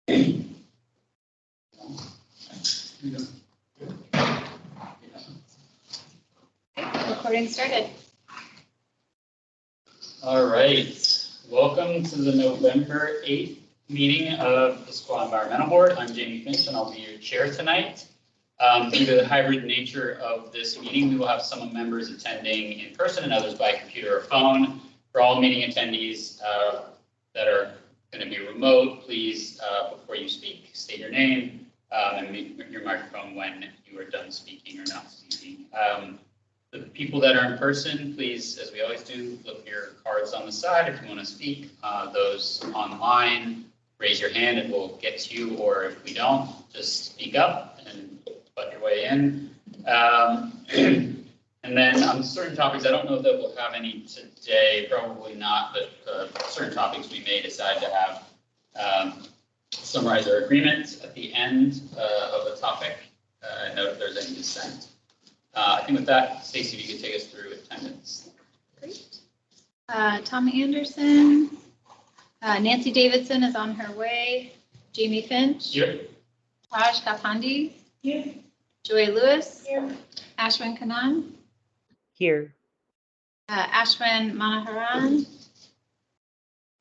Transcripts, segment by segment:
Recording started. All right. Welcome to the November 8th meeting of the Issaquah Environmental Board. I'm Jamie Finch, and I'll be your chair tonight. Due to the hybrid nature of this meeting, we will have some members attending in person and others by computer or phone. For all meeting attendees that are going to be remote, please, before you speak, state your name and mute your microphone when you are done speaking or not speaking. The people that are in person, please, as we always do, look at your cards on the side if you want to speak. Those online, raise your hand and we'll get to you, or if we don't, just speak up and butt your way in. And then on certain topics, I don't know that we'll have any today, probably not, but certain topics we may decide to have summarize our agreement at the end of a topic. Note if there's any dissent. I think with that, Stacy, if you could take us through attendance. Great. Tom Anderson, Nancy Davidson is on her way. Jamie Finch. Here. Taj Kapandi. Here. Joy Lewis. Here. Ashwin Kanan. Here. Ashwin Manoharan.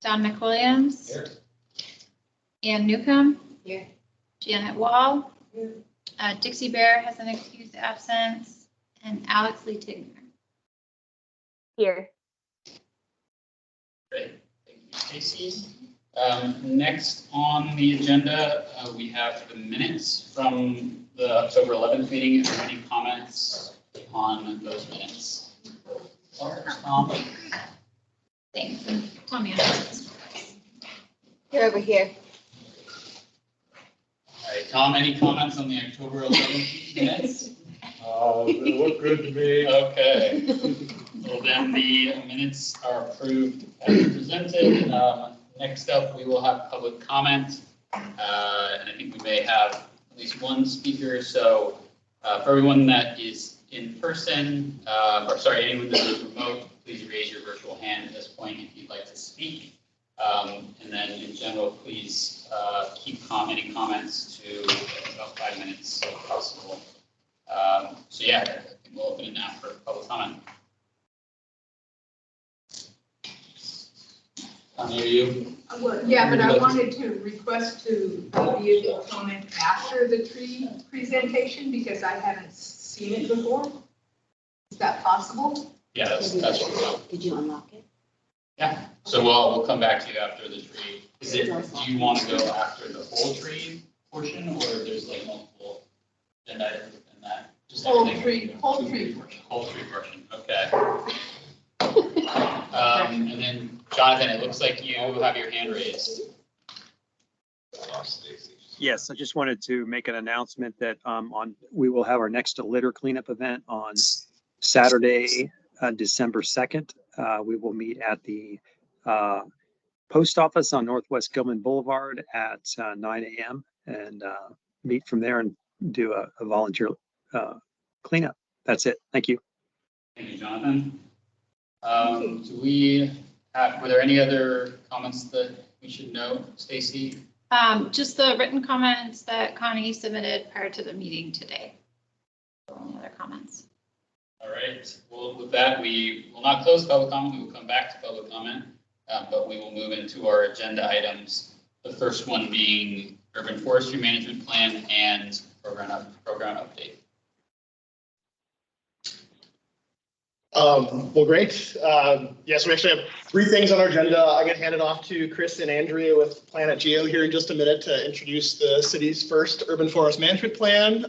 Don McWilliams. Here. Ann Newcomb. Here. Janet Wall. Here. Dixie Bear has an excused absence. And Alex Lee Tigner. Here. Great. Thank you, Stacy. Next on the agenda, we have the minutes from the October 11th meeting. If there are any comments on those minutes? Tom? Thanks. And Tommy Anderson. You're over here. All right, Tom, any comments on the October 11th minutes? They look good to me. Okay. Well, then the minutes are approved as presented. Next up, we will have public comment. And I think we may have at least one speaker. So for everyone that is in person, or sorry, anyone that is remote, please raise your virtual hand at this point if you'd like to speak. And then in general, please keep any comments to about 5 minutes if possible. So yeah, I think we'll open it now for public comment. Are you? Well, yeah, but I wanted to request to be able to comment after the tree presentation because I haven't seen it before. Is that possible? Yeah, that's what we're doing. Did you unlock it? Yeah, so we'll come back to you after the tree. Do you want to go after the whole tree portion, or there's like multiple agenda items within that? Just Whole everything? tree portion. Whole tree portion, okay. And then Jonathan, it looks like you have your hand raised. Yes, I just wanted to make an announcement that we will have our next litter cleanup event on Saturday, December 2nd. We will meet at the post office on Northwest Gilman Boulevard at 9 a.m. and meet from there and do a volunteer cleanup. That's it. Thank you. Thank you, Jonathan. Were there any other comments that we should know, Stacy? Just the written comments that Connie submitted prior to the meeting today. Any other comments? All right. Well, with that, we will not close public comment. We will come back to public comment, but we will move into our agenda items. The first one being Urban Forestry Management Plan and program update. Well, great. Yes, we actually have 3 things on our agenda. I'm going to hand it off to Chris and Andrea with Planet Geo here in just a minute to introduce the city's first urban forest management plan.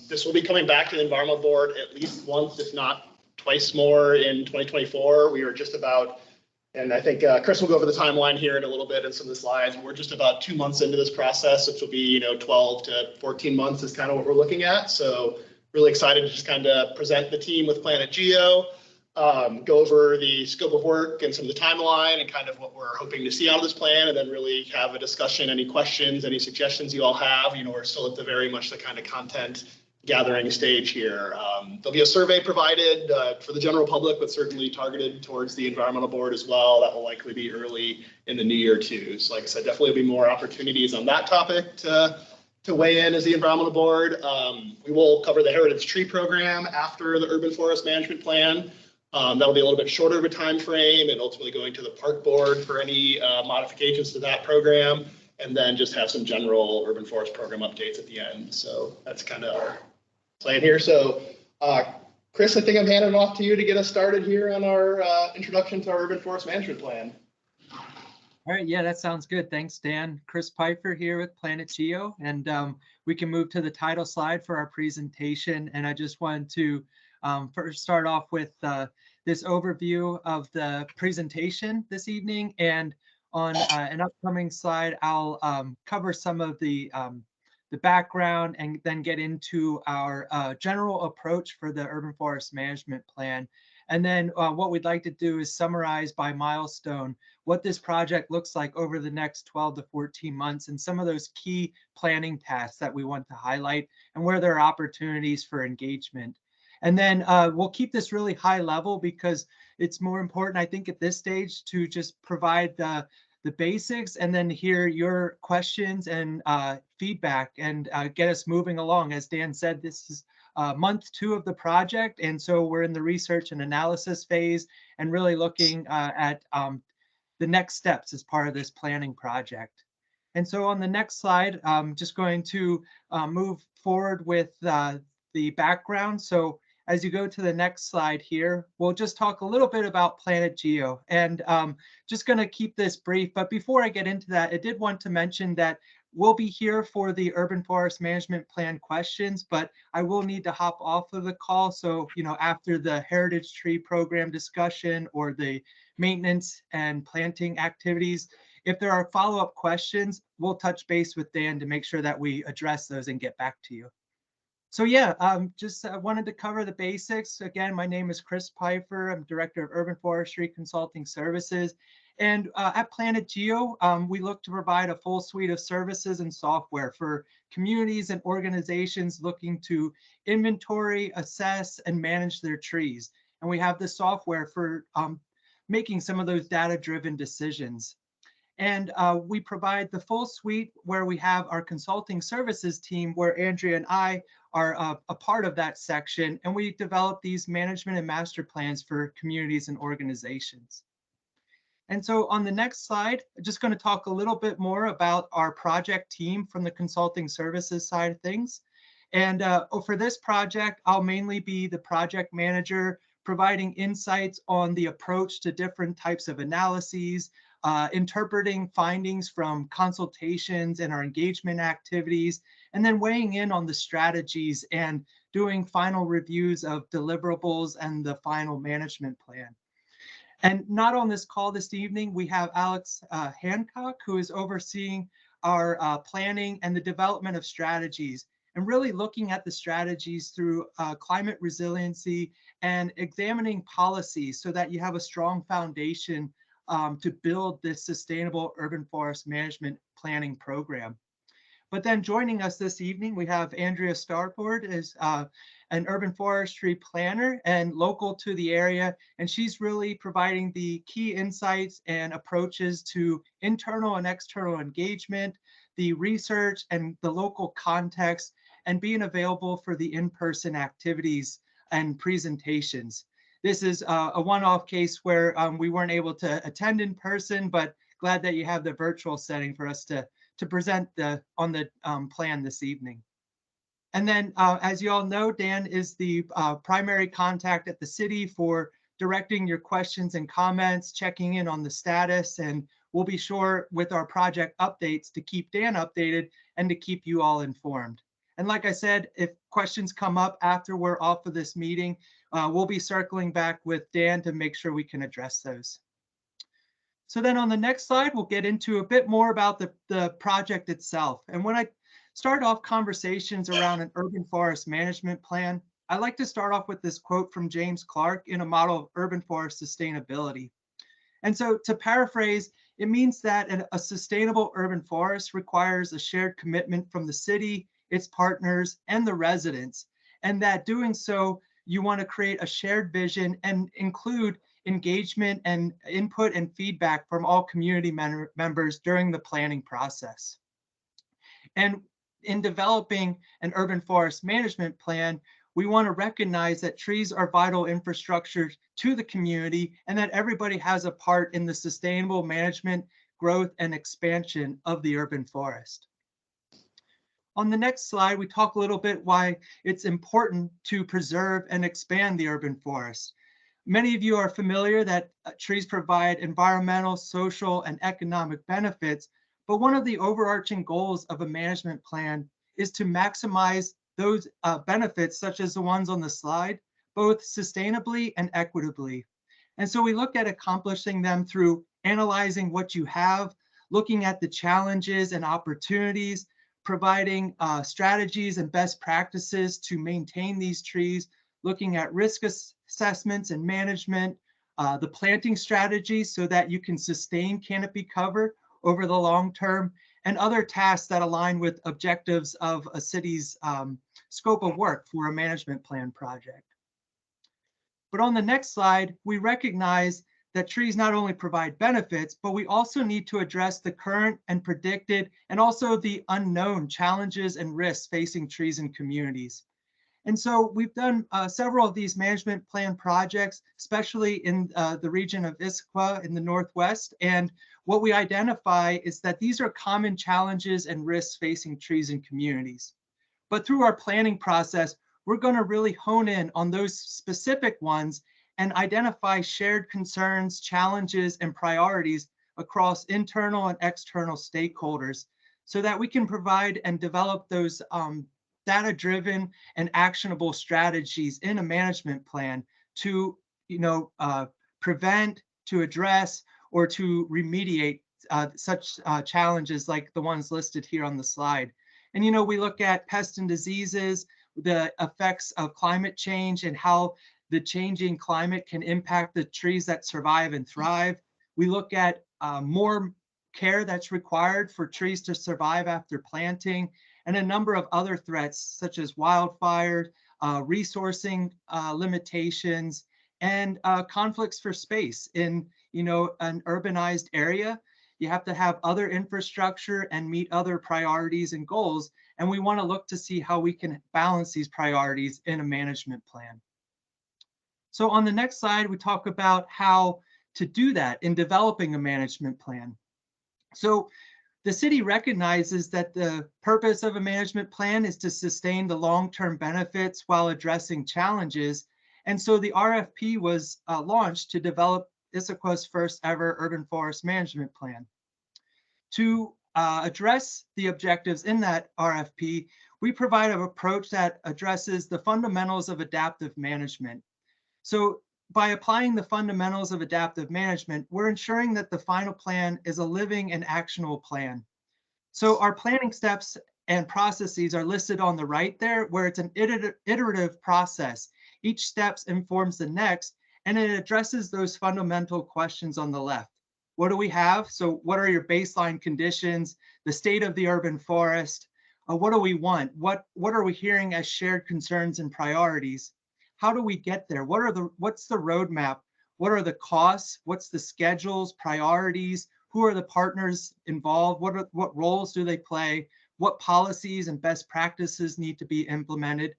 This will be coming back to the Environmental Board at least once, if not twice more in 2024. We are just about, and I think Chris will go over the timeline here in a little bit and some of the slides. We're just about 2 months into this process, which will be 12 to 14 months is kind of what we're looking at. So really excited to just kind of present the team with Planet Geo. Go over the scope of work and some of the timeline and kind of what we're hoping to see out of this plan, and then really have a discussion, any questions, any suggestions you all have. We're still at the very much the kind of content gathering stage here. There'll be a survey provided for the general public, but certainly targeted towards the environmental board as well. That will likely be early in the new year too. So like I said, definitely will be more opportunities on that topic to weigh in as the environmental board. We will cover the heritage tree program after the urban forest management plan. That'll be a little bit shorter of a time frame and ultimately going to the park board for any modifications to that program, and then just have some general urban forest program updates at the end. So that's kind of our plan here. So Chris, I think I'm handing it off to you to get us started here on our introduction to our urban forest management plan. All right, yeah, that sounds good. Thanks, Dan. Chris Pfeiffer here with Planet Geo, and we can move to the title slide for our presentation. And I just wanted to first start off with this overview of the presentation this evening. And on an upcoming slide, I'll cover some of the background and then get into our general approach for the urban forest management plan. And then what we'd like to do is summarize by milestone what this project looks like over the next 12 to 14 months and some of those key planning tasks that we want to highlight and where there are opportunities for engagement. And then we'll keep this really high level because it's more important, I think, at this stage to just provide the basics and then hear your questions and feedback and get us moving along. As Dan said, this is month 2 of the project. And so we're in the research and analysis phase and really looking at the next steps as part of this planning project. And so on the next slide, I'm just going to move forward with the background. So as you go to the next slide here, we'll just talk a little bit about Planet Geo, and just going to keep this brief. But before I get into that, I did want to mention that we'll be here for the urban forest management plan questions, but I will need to hop off of the call. So, you know, after the heritage tree program discussion or the maintenance and planting activities, if there are follow-up questions, we'll touch base with Dan to make sure that we address those and get back to you. So yeah, just wanted to cover the basics. Again, my name is Chris Pfeiffer. I'm Director of Urban Forestry Consulting Services. And at Planet Geo, we look to provide a full suite of services and software for communities and organizations looking to inventory, assess, and manage their trees. And we have the software for making some of those data-driven decisions. And we provide the full suite where we have our consulting services team, where Andrea and I are a part of that section. And we develop these management and master plans for communities and organizations. And so on the next slide, I'm just going to talk a little bit more about our project team from the consulting services side of things. And for this project, I'll mainly be the project manager, providing insights on the approach to different types of analyses, interpreting findings from consultations and our engagement activities, and then weighing in on the strategies and doing final reviews of deliverables and the final management plan. And not on this call this evening, we have Alex Hancock, who is overseeing our planning and the development of strategies, and really looking at the strategies through climate resiliency and examining policies so that you have a strong foundation to build this sustainable urban forest management planning program. But then joining us this evening, we have Andrea Starford, is an urban forestry planner and local to the area. And she's really providing the key insights and approaches to internal and external engagement, the research and the local context, and being available for the in-person activities and presentations. This is a one-off case where we weren't able to attend in person, but glad that you have the virtual setting for us to present on the plan this evening. And then, as you all know, Dan is the primary contact at the city for directing your questions and comments, checking in on the status, and we'll be sure with our project updates to keep Dan updated and to keep you all informed. And like I said, if questions come up after we're off of this meeting, we'll be circling back with Dan to make sure we can address those. So then on the next slide, we'll get into a bit more about the project itself. And when I start off conversations around an urban forest management plan, I like to start off with this quote from James Clark in a model of urban forest sustainability. And so to paraphrase, it means that a sustainable urban forest requires a shared commitment from the city, its partners, and the residents. and that doing so, you want to create a shared vision and include engagement and input and feedback from all community members during the planning process. And in developing an urban forest management plan, we want to recognize that trees are vital infrastructure to the community and that everybody has a part in the sustainable management, growth, and expansion of the urban forest. On the next slide, we talk a little bit why it's important to preserve and expand the urban forest. Many of you are familiar that trees provide environmental, social, and economic benefits, but one of the overarching goals of a management plan is to maximize those benefits, such as the ones on the slide, both sustainably and equitably. And so we look at accomplishing them through analyzing what you have, looking at the challenges and opportunities, providing strategies and best practices to maintain these trees, looking at risk assessments and management, the planting strategies so that you can sustain canopy cover over the long term, and other tasks that align with objectives of a city's scope of work for a management plan project. But on the next slide, we recognize that trees not only provide benefits, but we also need to address the current and predicted and also the unknown challenges and risks facing trees and communities. And so we've done several of these management plan projects, especially in the region of Issaquah in the Northwest. And what we identify is that these are common challenges and risks facing trees and communities. But through our planning process, we're going to really hone in on those specific ones and identify shared concerns, challenges, and priorities across internal and external stakeholders so that we can provide and develop those data-driven and actionable strategies in a management plan to prevent, to address, or to remediate such challenges like the ones listed here on the slide. And we look at pests and diseases, the effects of climate change and how the changing climate can impact the trees that survive and thrive. We look at more care that's required for trees to survive after planting, and a number of other threats such as wildfires, resourcing limitations, and conflicts for space. In an urbanized area, you have to have other infrastructure and meet other priorities and goals, and we want to look to see how we can balance these priorities in a management plan. So on the next slide, we talk about how to do that in developing a management plan. So the city recognizes that the purpose of a management plan is to sustain the long-term benefits while addressing challenges. And so the RFP was launched to develop Issaquah's first ever urban forest management plan. To address the objectives in that RFP, we provide an approach that addresses the fundamentals of adaptive management. So by applying the fundamentals of adaptive management, we're ensuring that the final plan is a living and actionable plan. So our planning steps and processes are listed on the right there, where it's an iterative process. Each step informs the next, and it addresses those fundamental questions on the left. What do we have? So what are your baseline conditions, the state of the urban forest? What do we want? What are we hearing as shared concerns and priorities? How do we get there? What's the roadmap? What are the costs? What's the schedules, priorities? Who are the partners involved? What roles do they play? What policies and best practices need to be implemented?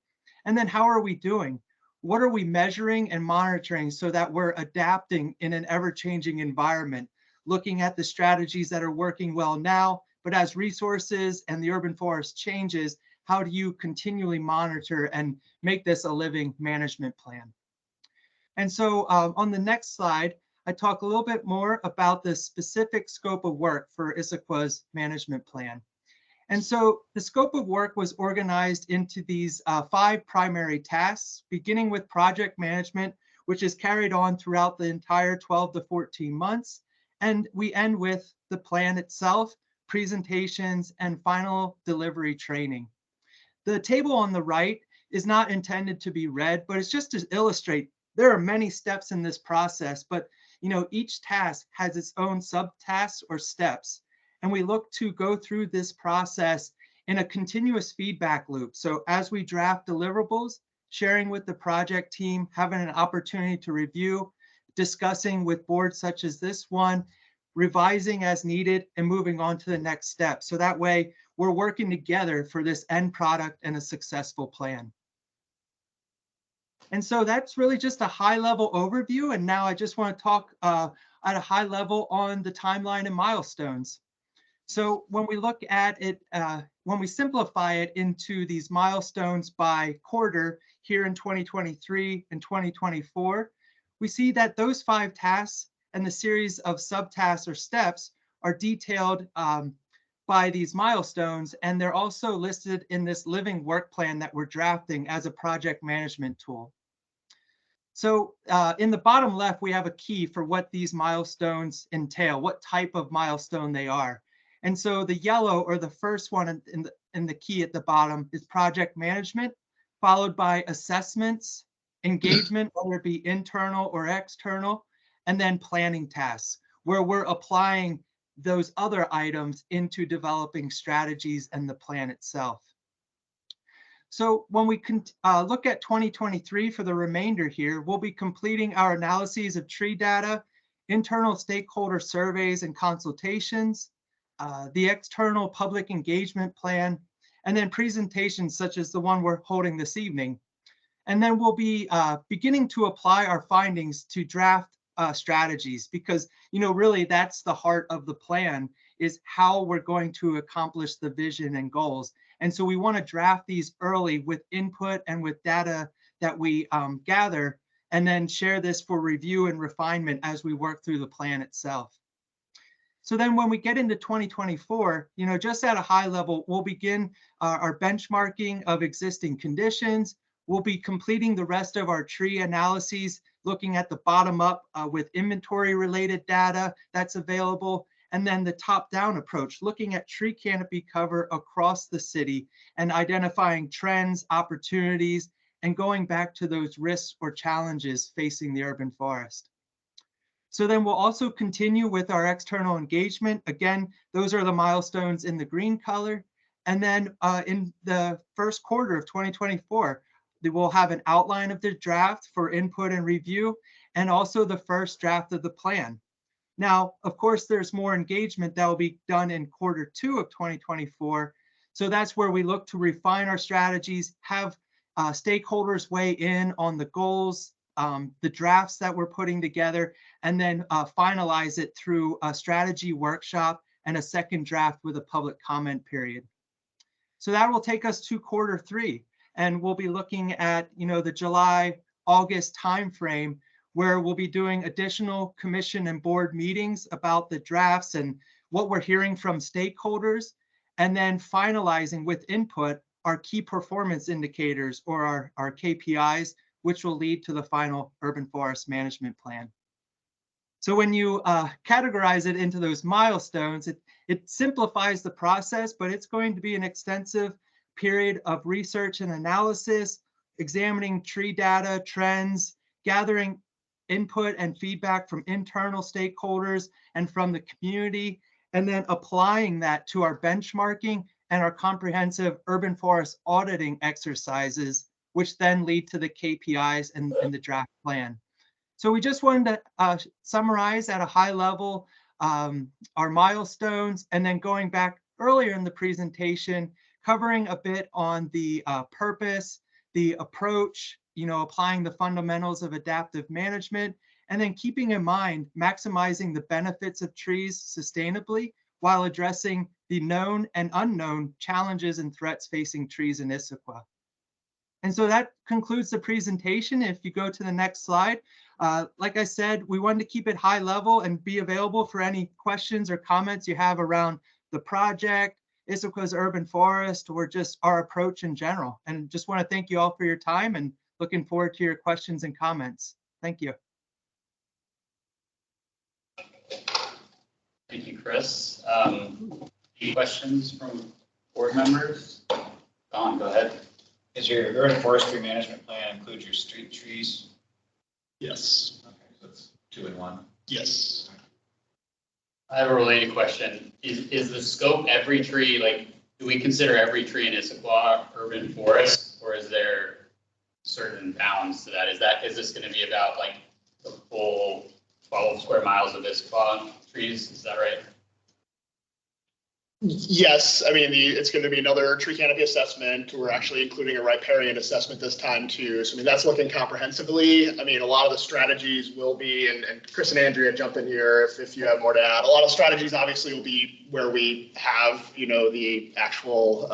And then how are we doing? What are we measuring and monitoring so that we're adapting in an ever-changing environment, looking at the strategies that are working well now, but as resources and the urban forest changes, how do you continually monitor and make this a living management plan? And so on the next slide, I talk a little bit more about the specific scope of work for Issaquah's management plan. And so the scope of work was organized into these 5 primary tasks, beginning with project management, which is carried on throughout the entire 12 to 14 months. And we end with the plan itself, presentations, and final delivery training. The table on the right is not intended to be read, but it's just to illustrate there are many steps in this process, but each task has its own subtasks or steps. And we look to go through this process in a continuous feedback loop. So as we draft deliverables, sharing with the project team, having an opportunity to review, discussing with boards such as this one, revising as needed, and moving on to the next step. So that way we're working together for this end product and a successful plan. And so that's really just a high-level overview. And now I just want to talk at a high level on the timeline and milestones. So when we look at it, when we simplify it into these milestones by quarter here in 2023 and 2024, we see that those 5 tasks and the series of subtasks or steps are detailed by these milestones, and they're also listed in this living work plan that we're drafting as a project management tool. So in the bottom left, we have a key for what these milestones entail, what type of milestone they are. And so the yellow, or the first one in the key at the bottom, is project management, followed by assessments, engagement, whether it be internal or external, and then planning tasks, where we're applying those other items into developing strategies and the plan itself. So when we look at 2023 for the remainder here, we'll be completing our analyses of tree data, internal stakeholder surveys and consultations, the external public engagement plan, and then presentations such as the one we're holding this evening. And then we'll be beginning to apply our findings to draft strategies, because, you know, really that's the heart of the plan, is how we're going to accomplish the vision and goals. And so we want to draft these early with input and with data that we gather, and then share this for review and refinement as we work through the plan itself. So then when we get into 2024, you know, just at a high level, we'll begin our benchmarking of existing conditions. We'll be completing the rest of our tree analyses, looking at the bottom up with inventory related data that's available. And then the top-down approach, looking at tree canopy cover across the city and identifying trends, opportunities, and going back to those risks or challenges facing the urban forest. So then we'll also continue with our external engagement. Again, those are the milestones in the green color. And then in the first quarter of 2024, we'll have an outline of the draft for input and review, and also the first draft of the plan. Now, of course, there's more engagement that will be done in quarter 2 of 2024. So that's where we look to refine our strategies, have stakeholders weigh in on the goals, the drafts that we're putting together, and then finalize it through a strategy workshop and a second draft with a public comment period. So that will take us to quarter 3, and we'll be looking at, you know, the July, August timeframe, where we'll be doing additional commission and board meetings about the drafts and what we're hearing from stakeholders, and then finalizing with input our key performance indicators, or our KPIs, which will lead to the final urban forest management plan. So when you categorize it into those milestones, it simplifies the process, but it's going to be an extensive period of research and analysis, examining tree data, trends, gathering input and feedback from internal stakeholders and from the community, and then applying that to our benchmarking and our comprehensive urban forest auditing exercises, which then lead to the KPIs and the draft plan. So we just wanted to summarize at a high level our milestones, and then going back earlier in the presentation, covering a bit on the purpose, the approach, you know, applying the fundamentals of adaptive management, and then keeping in mind maximizing the benefits of trees sustainably while addressing the known and unknown challenges and threats facing trees in Issaquah. And so that concludes the presentation. If you go to the next slide, like I said, we wanted to keep it high level and be available for any questions or comments you have around the project, Issaquah's urban forest, or just our approach in general. And just want to thank you all for your time, and looking forward to your questions and comments. Thank you. Thank you, Chris. Any questions from board members? Don, go ahead. Is your urban forestry management plan include your street trees? Yes. Okay, so that's 2 in 1. Yes. I have a related question. Is the scope every tree, like, do we consider every tree in Issaquah urban forest, or is there certain bounds to that. Is this going to be about like the full 12 square miles of Issaquah trees? Is that right? Yes, I mean, it's going to be another tree canopy assessment. We're actually including a riparian assessment this time too. So I mean, that's looking comprehensively. I mean, a lot of the strategies will be, and Chris and Andrea jump in here if you have more to add. A lot of strategies obviously will be where we have, the actual,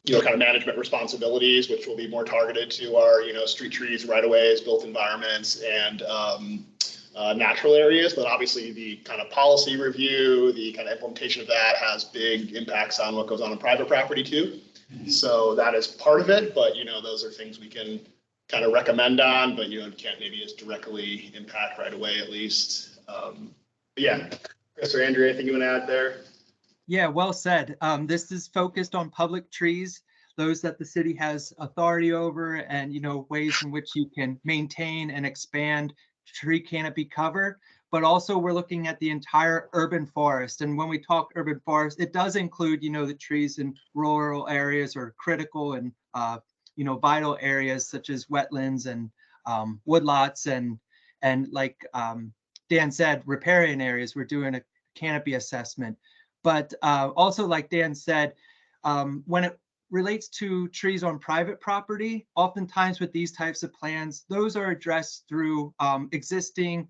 kind of management responsibilities, which will be more targeted to our, street trees, right-of-ways, built environments, and natural areas, but obviously the kind of policy review, the kind of implementation of that has big impacts on what goes on private property too. So that is part of it, but those are things we can kind of recommend on, but can't maybe as directly impact right away at least. Yeah, Chris or Andrea, anything you want to add there? Yeah, well said. This is focused on public trees, those that the city has authority over, and ways in which you can maintain and expand tree canopy cover, but also we're looking at the entire urban forest. And when we talk urban forest, it does include, the trees in rural areas or critical and, vital areas such as wetlands and woodlots and like Dan said, riparian areas. We're doing a canopy assessment, but also like Dan said, when it relates to trees on private property, oftentimes with these types of plans, those are addressed through existing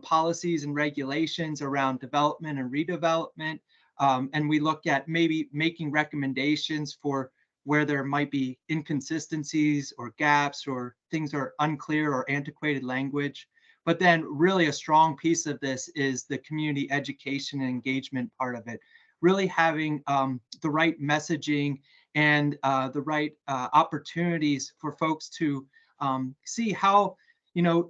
policies and regulations around development and redevelopment. And we look at maybe making recommendations for where there might be inconsistencies or gaps or things are unclear or antiquated language. But then really a strong piece of this is the community education and engagement part of it, really having the right messaging and the right opportunities for folks to see how,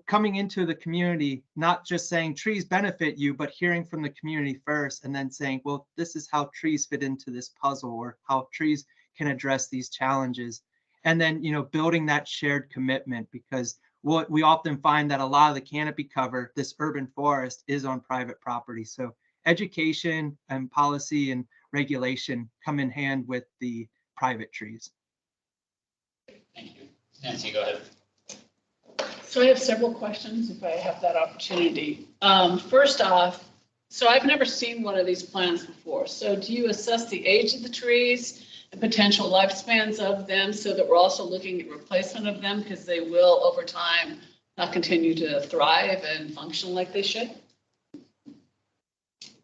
coming into the community, not just saying trees benefit you, but hearing from the community first and then saying, well, this is how trees fit into this puzzle or how trees can address these challenges. And then, building that shared commitment, because what we often find that a lot of the canopy cover, this urban forest, is on private property. So education and policy and regulation come in hand with the private trees. Thank you. Nancy, go ahead. So I have several questions if I have that opportunity. First off, so I've never seen one of these plans before. So do you assess the age of the trees and potential lifespans of them so that we're also looking at replacement of them because they will over time not continue to thrive and function like they should?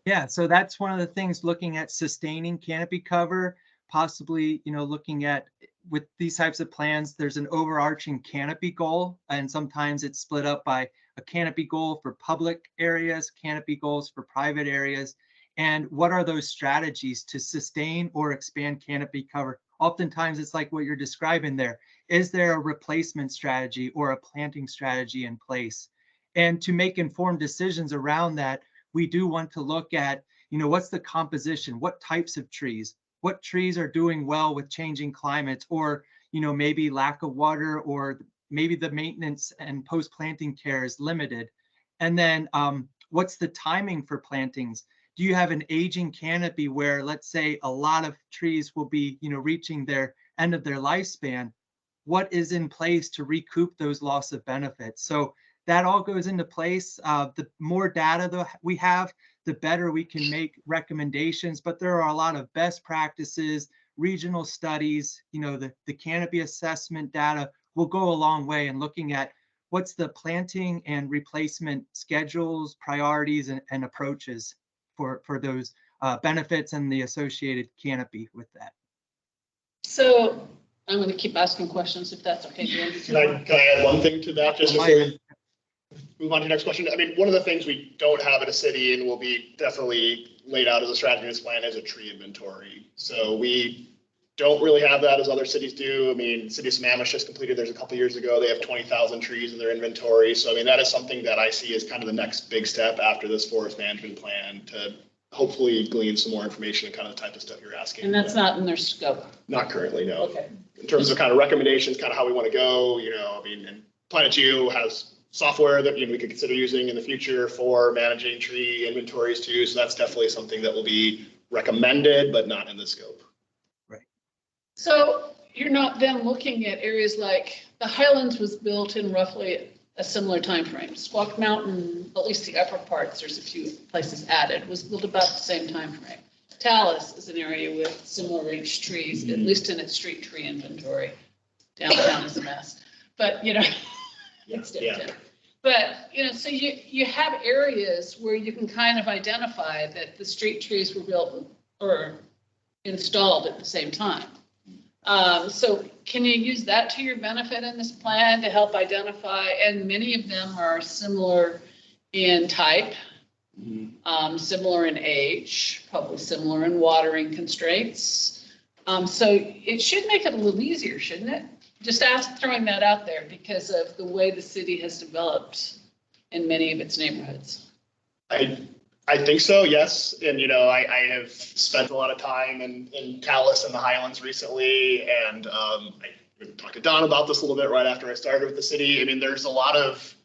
Yeah, so that's one of the things, looking at sustaining canopy cover, possibly, looking at with these types of plans, there's an overarching canopy goal, and sometimes it's split up by a canopy goal for public areas, canopy goals for private areas, and what are those strategies to sustain or expand canopy cover? Oftentimes it's like what you're describing there. Is there a replacement strategy or a planting strategy in place? And to make informed decisions around that, we do want to look at, what's the composition, what types of trees, what trees are doing well with changing climates, or, maybe lack of water, or maybe the maintenance and post-planting care is limited. And then what's the timing for plantings? Do you have an aging canopy where, let's say, a lot of trees will be, reaching their end of their lifespan? What is in place to recoup those loss of benefits? So that all goes into place. The more data we have, the better we can make recommendations. But there are a lot of best practices, regional studies, the canopy assessment data will go a long way in looking at what's the planting and replacement schedules, priorities, and approaches for those benefits and the associated canopy with that. So I'm going to keep asking questions if that's okay. Can I add one thing to that just before we move on to the next question? I mean, one of the things we don't have at a city and will be definitely laid out as a strategy in this plan is a tree inventory. So we don't really have that as other cities do. I mean, City of Sammamish just completed theirs a couple of years ago. They have 20,000 trees in their inventory. So I mean, that is something that I see as kind of the next big step after this forest management plan to hopefully glean some more information and kind of the type of stuff you're asking. And that's not in their scope? Not currently, no. Okay. In terms of kind of recommendations, kind of how we want to go, I mean, and Planet Geo has software that we could consider using in the future for managing tree inventories too. So that's definitely something that will be recommended, but not in the scope. So you're not then looking at areas like the Highlands was built in roughly a similar time frame. Squaw Mountain, at least the upper parts, there's a few places added, was built about the same time frame. Tallis is an area with similar age trees, at least in its street tree inventory. Downtown is a mess, but you know, it's different. Yeah. But, you know, so you have areas where you can kind of identify that the street trees were built or installed at the same time. So can you use that to your benefit in this plan to help identify, and many of them are similar in type, similar in age, probably similar in watering constraints. So it should make it a little easier, shouldn't it? Just throwing that out there because of the way the city has developed in many of its neighborhoods. I think so, yes. And, you know, I have spent a lot of time in Tallis and the Highlands recently. And I talked to Don about this a little bit right after I started with the city. I mean, there's a lot of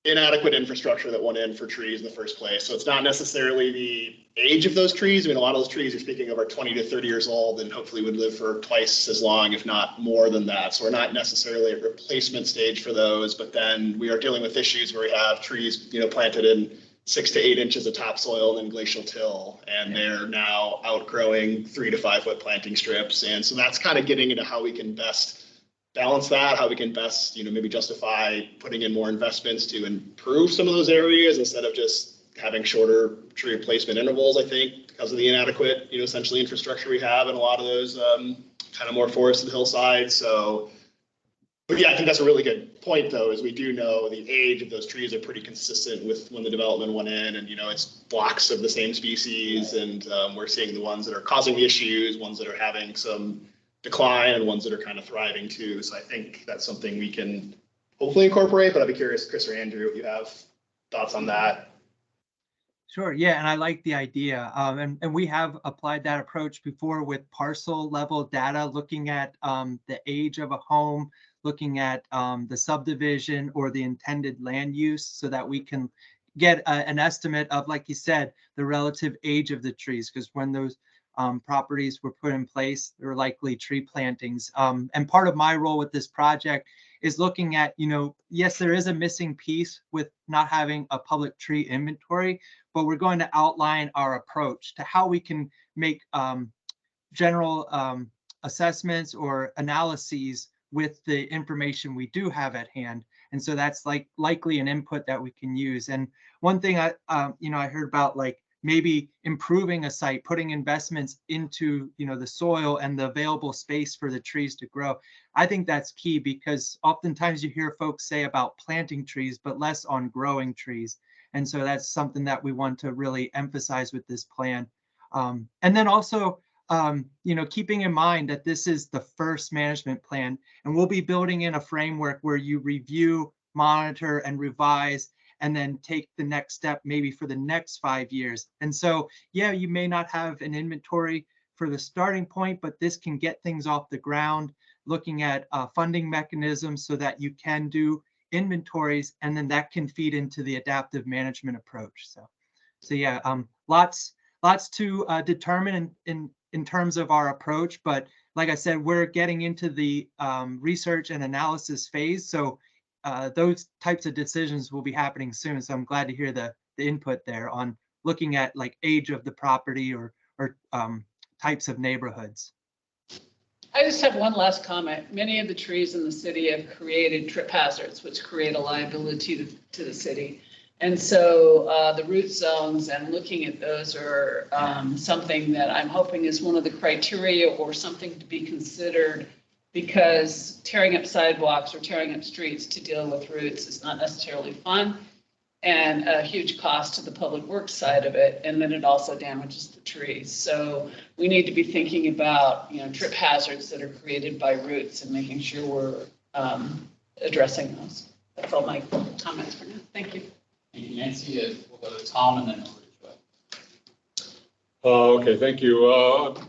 inadequate infrastructure that went in for trees in the first place. So it's not necessarily the age of those trees. I mean, a lot of those trees you're speaking of are 20 to 30 years old and hopefully would live for twice as long, if not more than that. So we're not necessarily at replacement stage for those, but then we are dealing with issues where we have trees, you know, planted in 6 to 8 inches of topsoil and then glacial till, and they're now outgrowing 3 to 5 foot planting strips. And so that's kind of getting into how we can best balance that, how we can best, you know, maybe justify putting in more investments to improve some of those areas instead of just having shorter tree replacement intervals, I think, because of the inadequate, you know, essentially infrastructure we have in a lot of those kind of more forested hillsides. So, but yeah, I think that's a really good point, though, is we do know the age of those trees are pretty consistent with when the development went in, and, you know, it's blocks of the same species, and we're seeing the ones that are causing the issues, ones that are having some decline, and ones that are kind of thriving too. So I think that's something we can hopefully incorporate, but I'd be curious, Chris or Andrew, if you have thoughts on that. Sure, yeah, and I like the idea. And we have applied that approach before with parcel level data, looking at the age of a home, looking at the subdivision or the intended land use so that we can get an estimate of, like you said, the relative age of the trees, because when those properties were put in place, there were likely tree plantings. And part of my role with this project is looking at, you know, yes, there is a missing piece with not having a public tree inventory, but we're going to outline our approach to how we can make general assessments or analyses with the information we do have at hand. And so that's likely an input that we can use. And one thing I heard about, like, maybe improving a site, putting investments into, you know, the soil and the available space for the trees to grow. I think that's key, because oftentimes you hear folks say about planting trees, but less on growing trees. And so that's something that we want to really emphasize with this plan. And then also, you know, keeping in mind that this is the first management plan, and we'll be building in a framework where you review, monitor, and revise, and then take the next step maybe for the next 5 years. And so, yeah, you may not have an inventory for the starting point, but this can get things off the ground, looking at funding mechanisms so that you can do inventories, and then that can feed into the adaptive management approach. So yeah, lots to determine in terms of our approach, but like I said, we're getting into the research and analysis phase. So those types of decisions will be happening soon. So I'm glad to hear the input there on looking at, like, age of the property or types of neighborhoods. I just have one last comment. Many of the trees in the city have created trip hazards, which create a liability to the city. And so the root zones and looking at those are something that I'm hoping is one of the criteria or something to be considered, because tearing up sidewalks or tearing up streets to deal with roots is not necessarily fun, and a huge cost to the public works side of it. And then it also damages the trees. So we need to be thinking about, you know, trip hazards that are created by roots and making sure we're addressing those. That's all my comments for now. Thank you. Thank you, Nancy. We'll go to Tom and then over to Joy. Okay, thank you.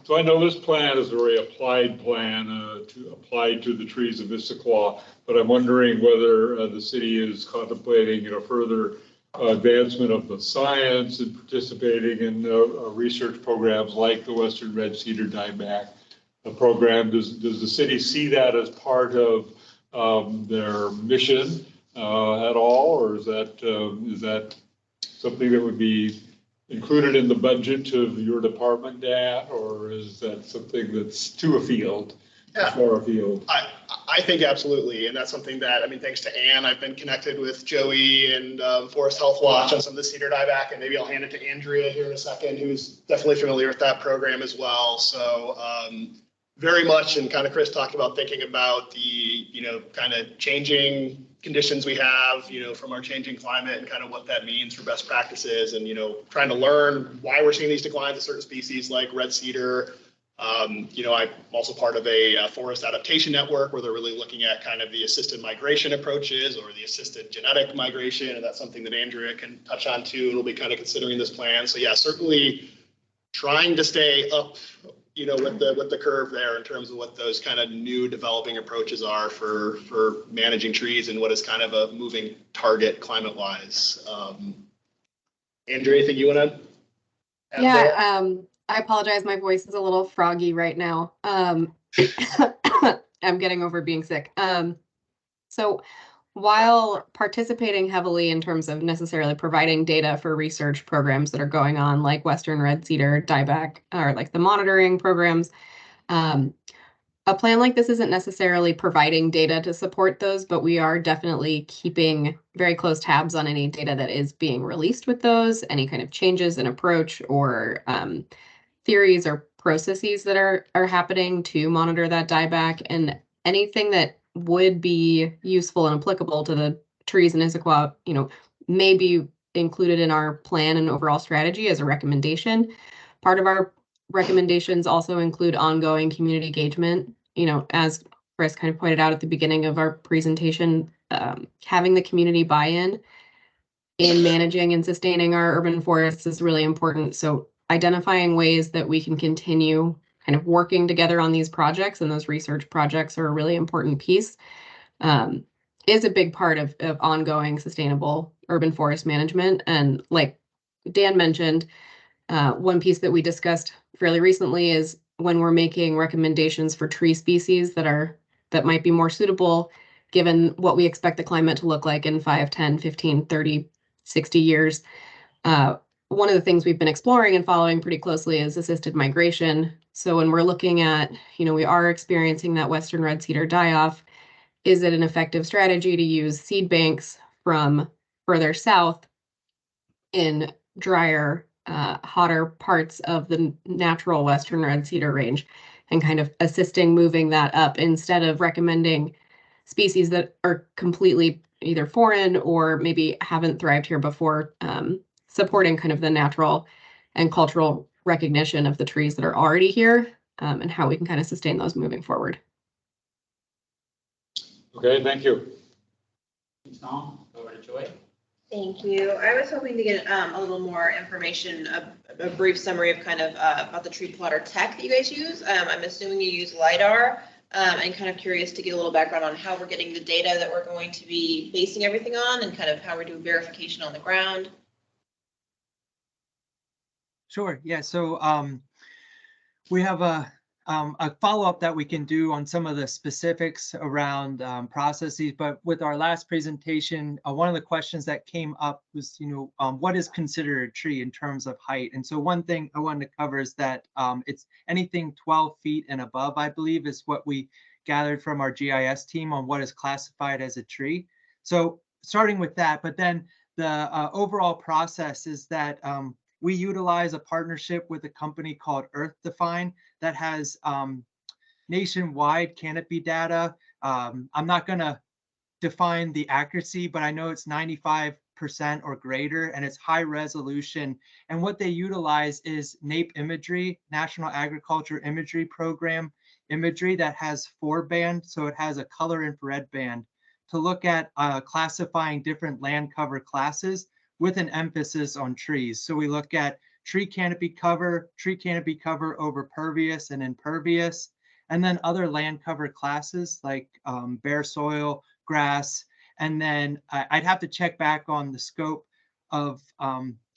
So I know this plan is a very applied plan to apply to the trees of Issaquah, but I'm wondering whether the city is contemplating, you know, further advancement of the science and participating in research programs like the Western Red Cedar Dieback program. Does the city see that as part of their mission at all, or is that something that would be included in the budget of your department, Dan, or is that something that's too afield? Yeah. Far afield? I think absolutely, and that's something that, I mean, thanks to Ann, I've been connected with Joey and Forest Health Watch on some of the cedar dieback, and maybe I'll hand it to Andrea here in a second, who's definitely familiar with that program as well. So very much, and kind of Chris talked about thinking about the, you know, kind of changing conditions we have, you know, from our changing climate and kind of what that means for best practices, and, you know, trying to learn why we're seeing these declines of certain species like red cedar. You know, I'm also part of a forest adaptation network where they're really looking at kind of the assisted migration approaches or the assisted genetic migration. And that's something that Andrea can touch on too. And we'll be kind of considering this plan. So yeah, certainly trying to stay up, you know, with the curve there in terms of what those kind of new developing approaches are for managing trees and what is kind of a moving target climate wise. Andrea, anything you want to add there? Yeah, I apologize. My voice is a little froggy right now. I'm getting over being sick. So while participating heavily in terms of necessarily providing data for research programs that are going on, like Western Red Cedar dieback, or like the monitoring programs, a plan like this isn't necessarily providing data to support those, but we are definitely keeping very close tabs on any data that is being released with those, any kind of changes in approach or theories or processes that are happening to monitor that dieback, and anything that would be useful and applicable to the trees in Issaquah, you know, may be included in our plan and overall strategy as a recommendation. Part of our recommendations also include ongoing community engagement. You know, as Chris kind of pointed out at the beginning of our presentation, having the community buy-in in managing and sustaining our urban forests is really important. So identifying ways that we can continue kind of working together on these projects, and those research projects are a really important piece, is a big part of ongoing sustainable urban forest management. And like Dan mentioned, one piece that we discussed fairly recently is when we're making recommendations for tree species that might be more suitable given what we expect the climate to look like in 5, 10, 15, 30, 60 years. One of the things we've been exploring and following pretty closely is assisted migration. So when we're looking at, you know, we are experiencing that Western Red Cedar die-off, is it an effective strategy to use seed banks from further south in drier, hotter parts of the natural Western Red Cedar range and kind of assisting moving that up instead of recommending species that are completely either foreign or maybe haven't thrived here before, supporting kind of the natural and cultural recognition of the trees that are already here, and how we can kind of sustain those moving forward. Okay, thank you. Thanks, Tom. Over to Joy. Thank you. I was hoping to get a little more information, a brief summary of kind of about the tree plotter tech that you guys use. I'm assuming you use LiDAR, and kind of curious to get a little background on how we're getting the data that we're going to be basing everything on and kind of how we're doing verification on the ground. Sure. Yeah. So we have a follow-up that we can do on some of the specifics around processes. But with our last presentation, one of the questions that came up was, you know, what is considered a tree in terms of height? And so one thing I wanted to cover is that it's anything 12 feet and above, I believe, is what we gathered from our GIS team on what is classified as a tree. So starting with that, but then the overall process is that we utilize a partnership with a company called Earth Define that has nationwide canopy data. I'm not going to define the accuracy, but I know it's 95% or greater, and it's high resolution. And what they utilize is NAPE imagery, National Agriculture Imagery Program imagery, that has 4-band, so it has a color infrared band to look at classifying different land cover classes with an emphasis on trees. So we look at tree canopy cover over pervious and impervious, and then other land cover classes like bare soil, grass, and then I'd have to check back on the scope of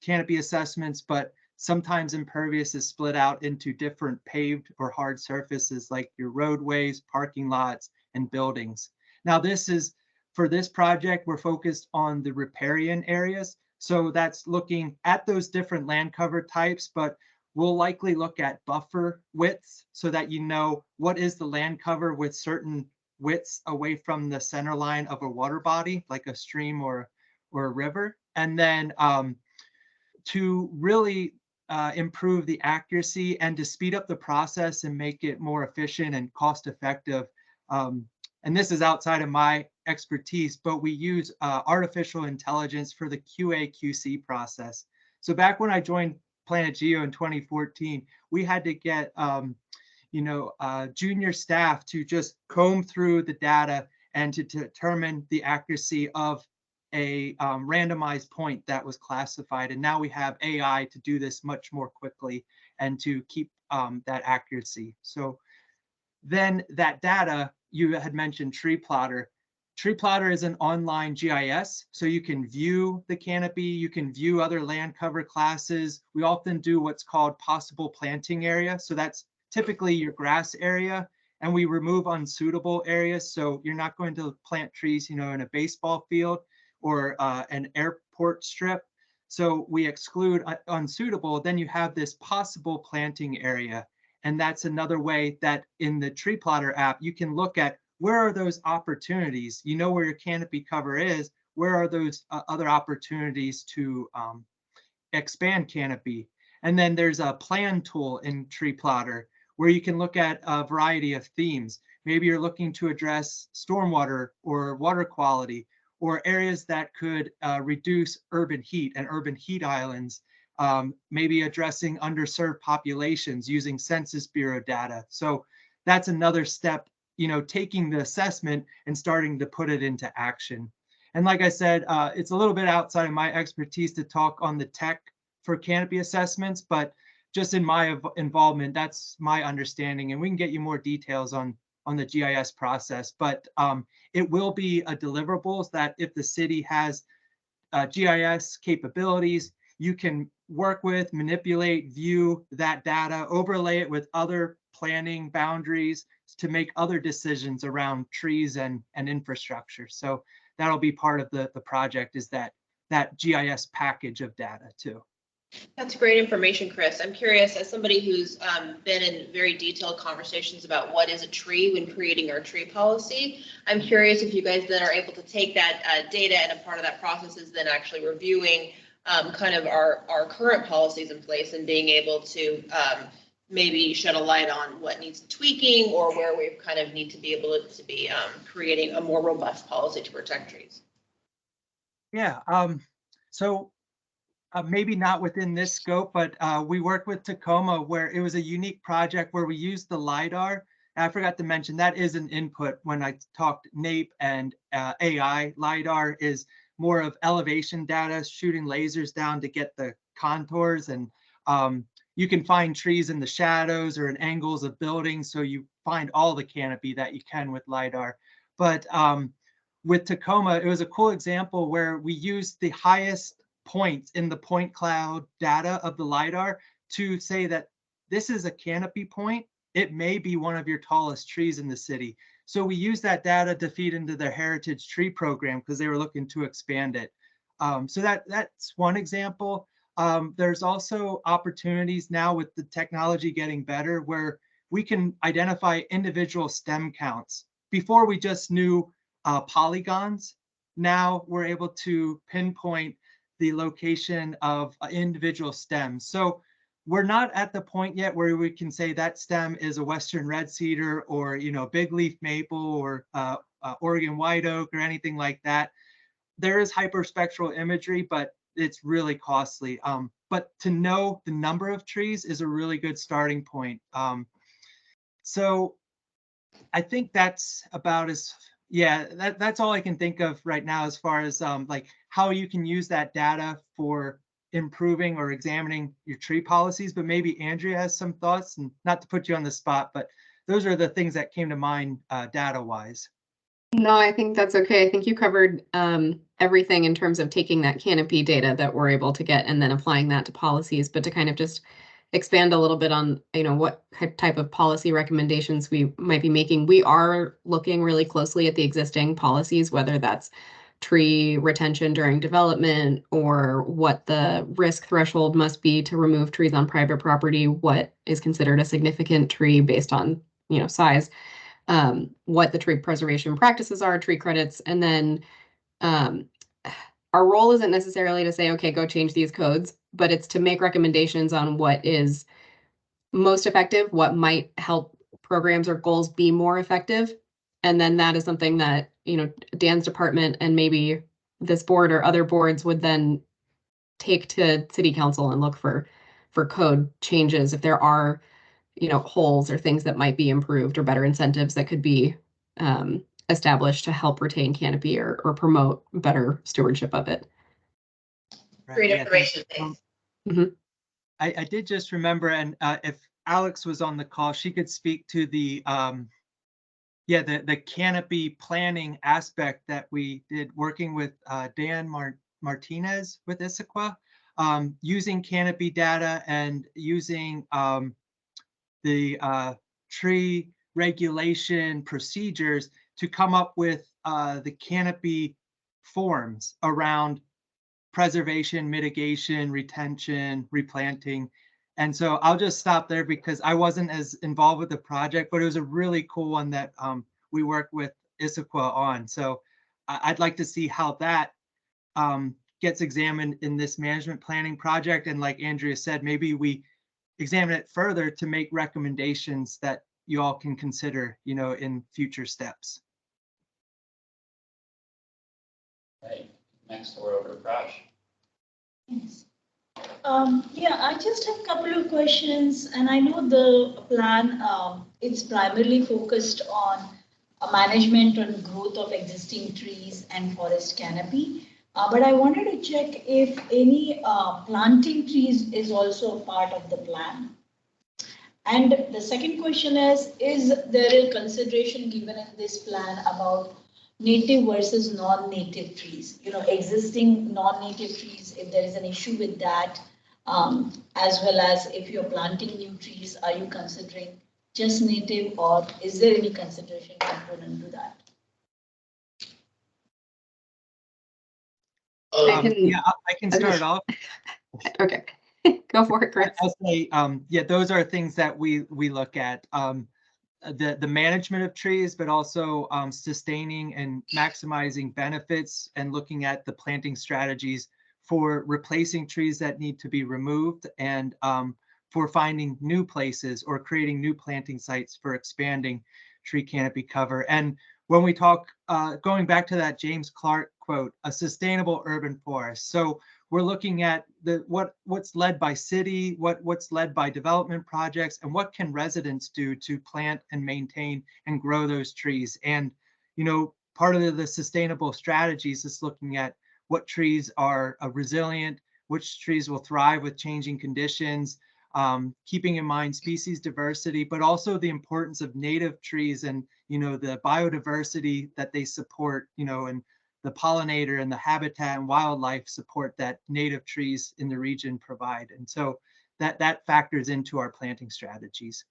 canopy assessments, but Sometimes impervious is split out into different paved or hard surfaces like your roadways, parking lots, and buildings. Now for this project, we're focused on the riparian areas. So that's looking at those different land cover types, but we'll likely look at buffer widths so that you know what is the land cover with certain widths away from the center line of a water body, like a stream or a river. And then to really improve the accuracy and to speed up the process and make it more efficient and cost effective. And this is outside of my expertise, but we use artificial intelligence for the QA/QC process. So back when I joined Planet Geo in 2014, we had to get junior staff to just comb through the data and to determine the accuracy of a randomized point that was classified. And now we have AI to do this much more quickly and to keep that accuracy. So then that data, you had mentioned Tree Plotter. Tree Plotter is an online GIS, so you can view the canopy, you can view other land cover classes. We often do what's called possible planting area. So that's typically your grass area, and we remove unsuitable areas. So you're not going to plant trees, in a baseball field or an airport strip. So we exclude unsuitable. Then you have this possible planting area. And that's another way that in the Tree Plotter app, you can look at where are those opportunities? You know where your canopy cover is. Where are those other opportunities to expand canopy? And then there's a plan tool in Tree Plotter where you can look at a variety of themes. Maybe you're looking to address stormwater or water quality or areas that could reduce urban heat and urban heat islands. Maybe addressing underserved populations using Census Bureau data. So that's another step, taking the assessment and starting to put it into action. And like I said, it's a little bit outside of my expertise to talk on the tech for canopy assessments, but just in my involvement, that's my understanding. And we can get you more details on the GIS process, but it will be a deliverables that if the city has GIS capabilities, you can work with, manipulate, view that data, overlay it with other planning boundaries to make other decisions around trees and infrastructure. So that'll be part of the project, is that GIS package of data too. That's great information, Chris. I'm curious, as somebody who's been in very detailed conversations about what is a tree when creating our tree policy, I'm curious if you guys then are able to take that data, and a part of that process is then actually reviewing kind of our current policies in place and being able to maybe shed a light on what needs tweaking or where we kind of need to be able to be creating a more robust policy to protect trees. Yeah, so maybe not within this scope, but we worked with Tacoma where it was a unique project where we used the LiDAR. And I forgot to mention that is an input when I talked NAPE and AI. LiDAR is more of elevation data, shooting lasers down to get the contours, and you can find trees in the shadows or in angles of buildings, so you find all the canopy that you can with LiDAR. But with Tacoma, it was a cool example where we used the highest points in the point cloud data of the LiDAR to say that this is a canopy point. It may be one of your tallest trees in the city. So we use that data to feed into their heritage tree program because they were looking to expand it. So that's one example. There's also opportunities now with the technology getting better where we can identify individual stem counts. Before we just knew polygons. Now we're able to pinpoint the location of individual stems. So we're not at the point yet where we can say that stem is a Western red cedar or big leaf maple or Oregon white oak or anything like that. There is hyperspectral imagery, but it's really costly. But to know the number of trees is a really good starting point. So I think that's about that's all I can think of right now as far as like how you can use that data for improving or examining your tree policies. But maybe Andrea has some thoughts, and not to put you on the spot, but those are the things that came to mind data wise. No, I think that's okay. I think you covered everything in terms of taking that canopy data that we're able to get and then applying that to policies, but to kind of just expand a little bit on, what type of policy recommendations we might be making. We are looking really closely at the existing policies, whether that's tree retention during development or what the risk threshold must be to remove trees on private property, what is considered a significant tree based on, size, what the tree preservation practices are, tree credits, and then our role isn't necessarily to say, okay, go change these codes, but it's to make recommendations on what is most effective, what might help programs or goals be more effective. And then that is something that, Dan's department and maybe this board or other boards would then take to city council and look for code changes if there are, holes or things that might be improved or better incentives that could be established to help retain canopy or promote better stewardship of it. Great information. I did just remember, and if Alex was on the call, she could speak to the canopy planning aspect that we did working with Dan Martinez with Issaquah, using canopy data and using the tree regulation procedures to come up with the canopy forms around preservation, mitigation, retention, replanting. And so I'll just stop there because I wasn't as involved with the project, but it was a really cool one that we worked with Issaquah on. So I'd like to see how that gets examined in this management planning project. And like Andrea said, maybe we examine it further to make recommendations that you all can consider, in future steps. Right. Next, we're over to Prash. Yes. I just have a couple of questions, and I know the plan, it's primarily focused on management and growth of existing trees and forest canopy. But I wanted to check if any planting trees is also a part of the plan. And the second question is there a consideration given in this plan about native versus non-native trees, existing non-native trees, if there is an issue with that, as well as if you're planting new trees, are you considering just native or is there any consideration component to that? I can start off. Okay, go for it, Chris. I'll say, those are things that we look at. The management of trees, but also sustaining and maximizing benefits and looking at the planting strategies for replacing trees that need to be removed and for finding new places or creating new planting sites for expanding tree canopy cover. And when we talk, going back to that James Clark quote, a sustainable urban forest. So we're looking at what's led by city, what's led by development projects, and what can residents do to plant and maintain and grow those trees. And, part of the sustainable strategies is looking at what trees are resilient, which trees will thrive with changing conditions, keeping in mind species diversity, but also the importance of native trees and, the biodiversity that they support, and the pollinator and the habitat and wildlife support that native trees in the region provide. And so that factors into our planting strategies.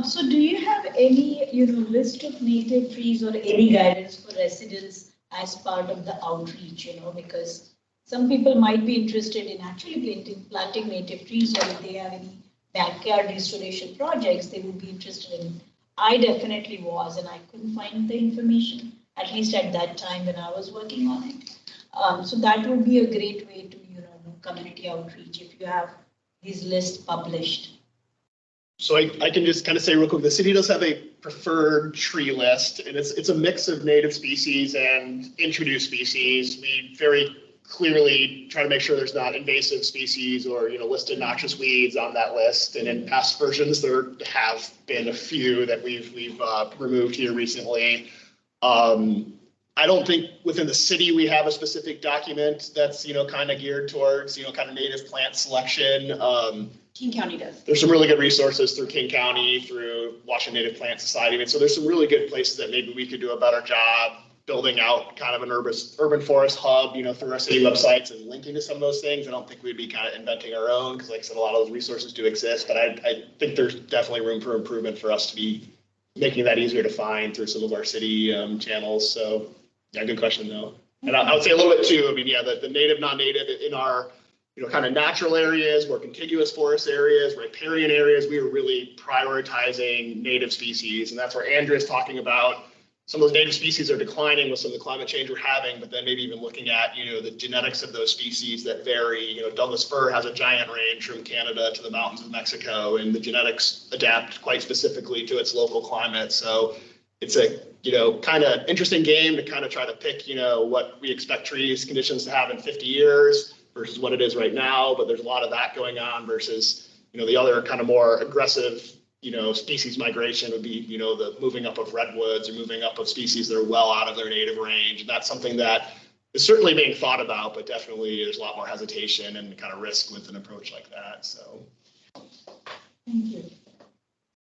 So do you have any, list of native trees or any guidance for residents as part of the outreach, because some people might be interested in actually planting native trees, or if they have any backyard restoration projects, they would be interested in. I definitely was, and I couldn't find the information, at least at that time when I was working on it. So that would be a great way to, do community outreach if you have these lists published. So I can just kind of say real quick, the city does have a preferred tree list, and it's a mix of native species and introduced species. We very clearly try to make sure there's not invasive species or, listed noxious weeds on that list. And in past versions, there have been a few that we've removed here recently. I don't think within the city we have a specific document that's, kind of geared towards, kind of native plant selection. King County does. There's some really good resources through King County, through Washington Native Plant Society. And so there's some really good places that maybe we could do a better job building out kind of an urban forest hub, through our city websites and linking to some of those things. I don't think we'd be kind of inventing our own because, like I said, a lot of those resources do exist. But I think there's definitely room for improvement for us to be making that easier to find through some of our city channels. So yeah, good question though. And I would say a little bit too, the native, non-native in our, kind of natural areas, more contiguous forest areas, riparian areas, we were really prioritizing native species. And that's where Andrea's talking about some of those native species are declining with some of the climate change we're having, but then maybe even looking at, the genetics of those species that vary. Douglas fir has a giant range from Canada to the mountains of Mexico, and the genetics adapt quite specifically to its local climate. So it's a, kind of interesting game to kind of try to pick, what we expect trees conditions to have in 50 years versus what it is right now. But there's a lot of that going on versus, the other kind of more aggressive, species migration would be, the moving up of redwoods or moving up of species that are well out of their native range. And that's something that is certainly being thought about, but definitely there's a lot more hesitation and kind of risk with an approach like that. So. Thank you.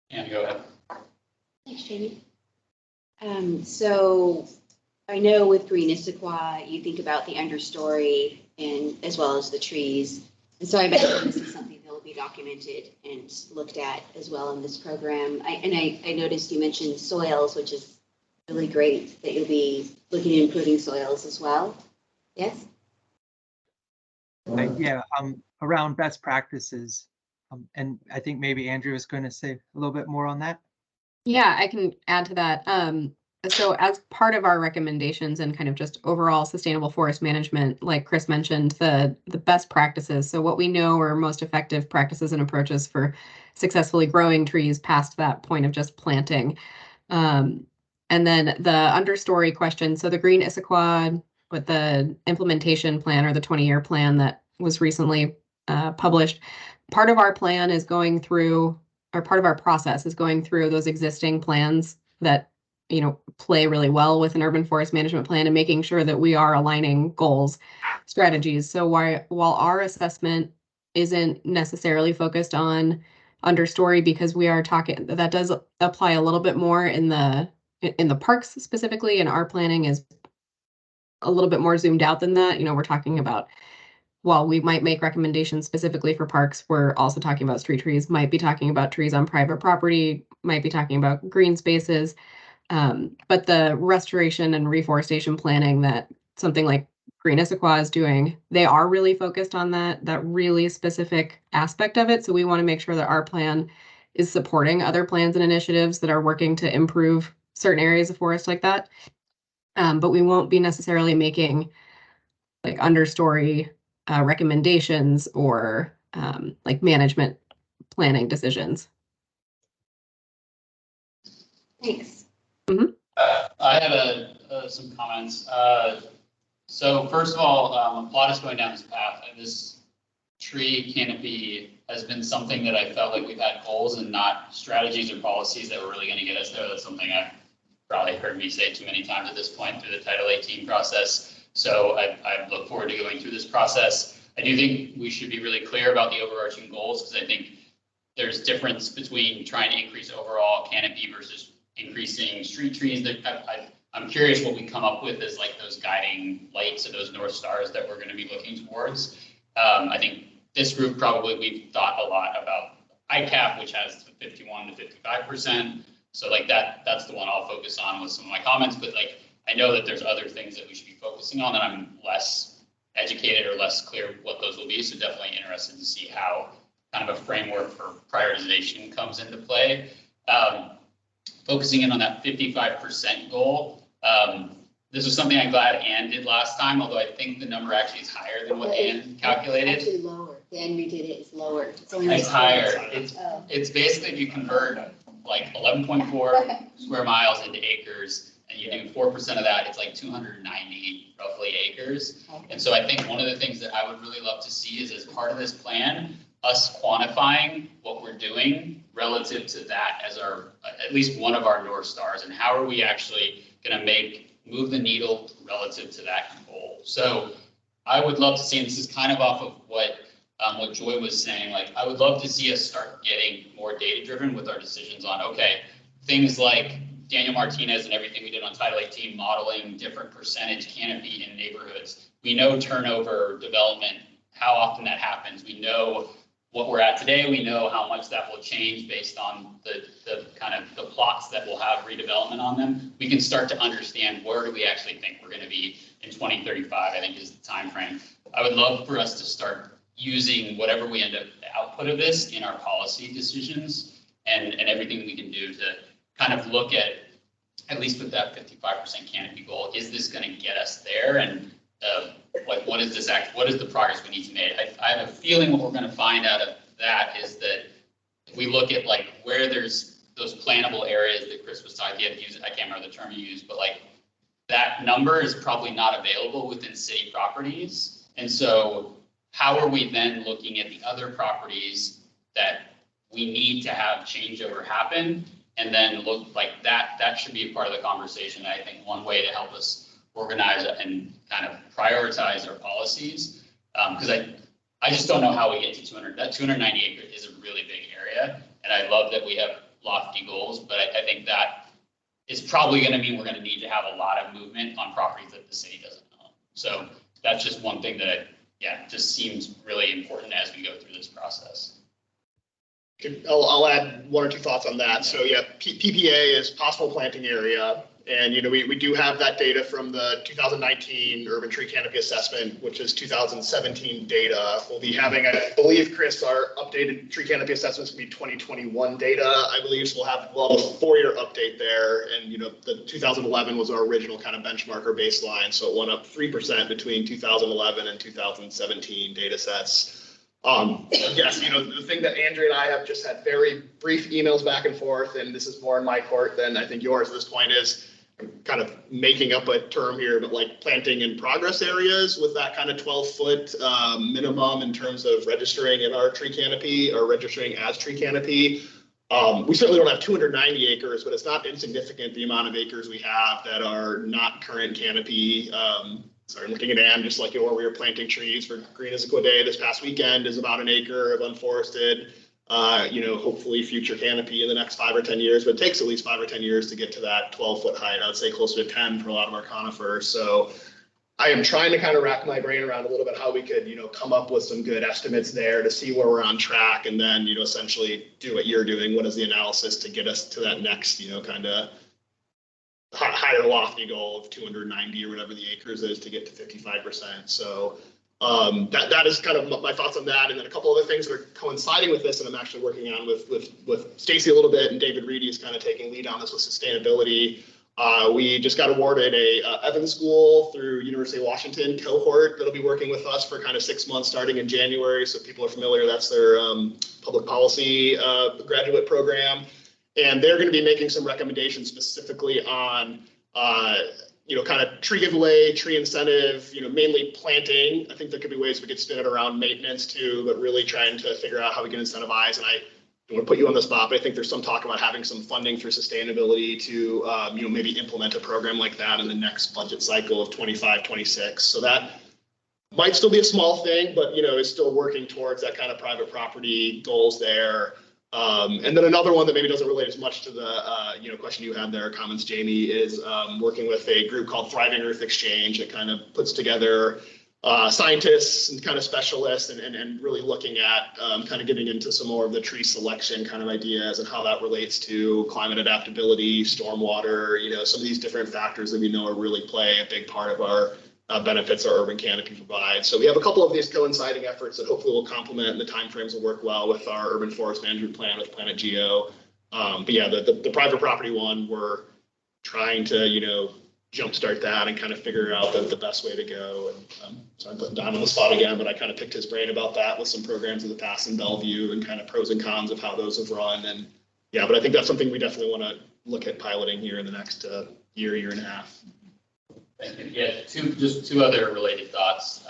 And go ahead. Thanks, Jamie. So I know with green Issaquah, you think about the understory and as well as the trees. And so I imagine this is something that will be documented and looked at as well in this program. I noticed you mentioned soils, which is really great that you'll be looking at improving soils as well. Yes? Yeah, around best practices. And I think maybe Andrew is going to say a little bit more on that. Yeah, I can add to that. So as part of our recommendations and kind of just overall sustainable forest management, like Chris mentioned, the best practices. So what we know are most effective practices and approaches for successfully growing trees past that point of just planting. And then the understory question. So the green Issaquah with the implementation plan or the 20-year plan that was recently published, part of our plan is going through, or part of our process is going through those existing plans that play really well with an urban forest management plan and making sure that we are aligning goals, strategies. So while our assessment isn't necessarily focused on understory, because we are talking, that does apply a little bit more in the parks specifically, and our planning is a little bit more zoomed out than that. We're talking about, while we might make recommendations specifically for parks, we're also talking about street trees, might be talking about trees on private property, might be talking about green spaces. But the restoration and reforestation planning that something like Green Issaquah is doing, they are really focused on that really specific aspect of it. So we want to make sure that our plan is supporting other plans and initiatives that are working to improve certain areas of forest like that. But we won't be necessarily making like understory recommendations or like management planning decisions. Thanks. I have some comments. So first of all, a lot is going down this path. This tree canopy has been something that I felt like we've had goals and not strategies or policies that were really going to get us there. That's something I've probably heard me say too many times at this point through the Title 18 process. So I look forward to going through this process. I do think we should be really clear about the overarching goals, because I think there's difference between trying to increase overall canopy versus increasing street trees. I'm curious what we come up with as like those guiding lights or those North Stars that we're going to be looking towards. I think this group probably, we've thought a lot about ICAP, which has 51 to 55%. So like that's the one I'll focus on with some of my comments, but like I know that there's other things that we should be focusing on that I'm less educated or less clear what those will be. So definitely interested to see how kind of a framework for prioritization comes into play. Focusing in on that 55% goal. This was something I'm glad Ann did last time, although I think the number actually is higher than what Ann calculated. It's actually lower. The Ann redid it, it's lower. It's higher. It's basically if you convert like 11.4 square miles into acres and you do 4% of that, it's like 290 roughly acres. And so I think one of the things that I would really love to see is, as part of this plan, us quantifying what we're doing relative to that as our, at least one of our North Stars, and how are we actually going to move the needle relative to that goal. So I would love to see, and this is kind of off of what what Joy was saying, like, I would love to see us start getting more data driven with our decisions on, okay, things like Daniel Martinez and everything we did on Title 18, modeling different percentage canopy in neighborhoods. We know turnover development, how often that happens. We know what we're at today. We know how much that will change based on the kind of the plots that will have redevelopment on them. We can start to understand where do we actually think we're going to be in 2035, I think is the time frame. I would love for us to start using whatever we end up the output of this in our policy decisions and everything we can do to kind of look at least with that 55% canopy goal, is this going to get us there? And like, what is the progress we need to make? I have a feeling what we're going to find out of that is that we look at like where there's those plannable areas that Chris was talking about, I can't remember the term you used, but like that number is probably not available within city properties. And so how are we then looking at the other properties that we need to have changeover happen? And then look like that should be a part of the conversation. I think one way to help us organize and kind of prioritize our policies, because I just don't know how we get to 200. That 290 acre is a really big area, and I love that we have lofty goals, but I think that is probably going to mean we're going to need to have a lot of movement on properties that the city doesn't own. So that's just one thing that just seems really important as we go through this process. I'll add one or two thoughts on that. So yeah, PPA is possible planting area. And, we do have that data from the 2019 urban tree canopy assessment, which is 2017 data. We'll be having, I believe, Chris, our updated tree canopy assessments will be 2021 data. I believe so we'll have a 4-year update there. And, the 2011 was our original kind of benchmark or baseline. So it went up 3% between 2011 and 2017 data sets. Yes, the thing that Andrea and I have just had very brief emails back and forth, and this is more in my court than I think yours at this point, is kind of making up a term here, but like planting in progress areas with that kind of 12-foot minimum in terms of registering in our tree canopy or registering as tree canopy. We certainly don't have 290 acres, but it's not insignificant the amount of acres we have that are not current canopy. Sorry, I'm looking at Ann, just like we were planting trees for Green Issaquah Day this past weekend is about an acre of unforested, hopefully future canopy in the next 5 or 10 years, but it takes at least 5 or 10 years to get to that 12-foot height. I would say closer to 10 for a lot of our conifers. So I am trying to kind of rack my brain around a little bit how we could, come up with some good estimates there to see where we're on track, and then, essentially do what you're doing. What is the analysis to get us to that next, kind of higher lofty goal of 290 or whatever the acres is to get to 55%. So that is kind of my thoughts on that. And then a couple other things that are coinciding with this, and I'm actually working on with Stacy a little bit, and David Reedy is kind of taking lead on this with sustainability. We just got awarded a Evans School through University of Washington cohort that'll be working with us for kind of 6 months starting in January. So if people are familiar, that's their public policy graduate program. And they're going to be making some recommendations specifically on, kind of tree giveaway, tree incentive, mainly planting. I think there could be ways we could spin it around maintenance too, but really trying to figure out how we can incentivize. And I don't want to put you on the spot, but I think there's some talk about having some funding through sustainability to, maybe implement a program like that in the next budget cycle of 25, 26. So that might still be a small thing, but, is still working towards that kind of private property goals there. And then another one that maybe doesn't relate as much to the question you had there, comments, Jamie, is working with a group called Thriving Earth Exchange. It kind of puts together scientists and kind of specialists and really looking at kind of getting into some more of the tree selection kind of ideas and how that relates to climate adaptability, stormwater, some of these different factors that we know are really play a big part of our benefits our urban canopy provides. So we have a couple of these coinciding efforts that hopefully will complement, and the timeframes will work well with our urban forest management plan with Planet Geo. But yeah, the private property one, we're trying to, jumpstart that and kind of figure out the best way to go. And so I'm putting Don on the spot again, but I kind of picked his brain about that with some programs in the past in Bellevue and kind of pros and cons of how those have run. And yeah, but I think that's something we definitely want to look at piloting here in the next year and a half. Thank you. Yeah, two other related thoughts.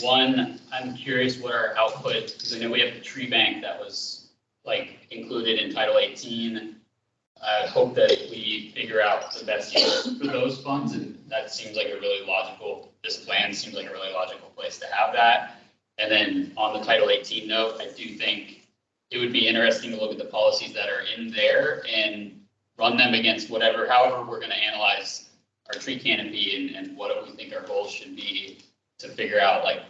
One, I'm curious what our output, because I know we have the tree bank that was like included in Title 18. I hope that we figure out the best use for those funds, and that seems like a really logical, this plan seems like a really logical place to have that. And then on the Title 18 note, I do think it would be interesting to look at the policies that are in there and run them against however we're going to analyze our tree canopy and what we think our goals should be to figure out like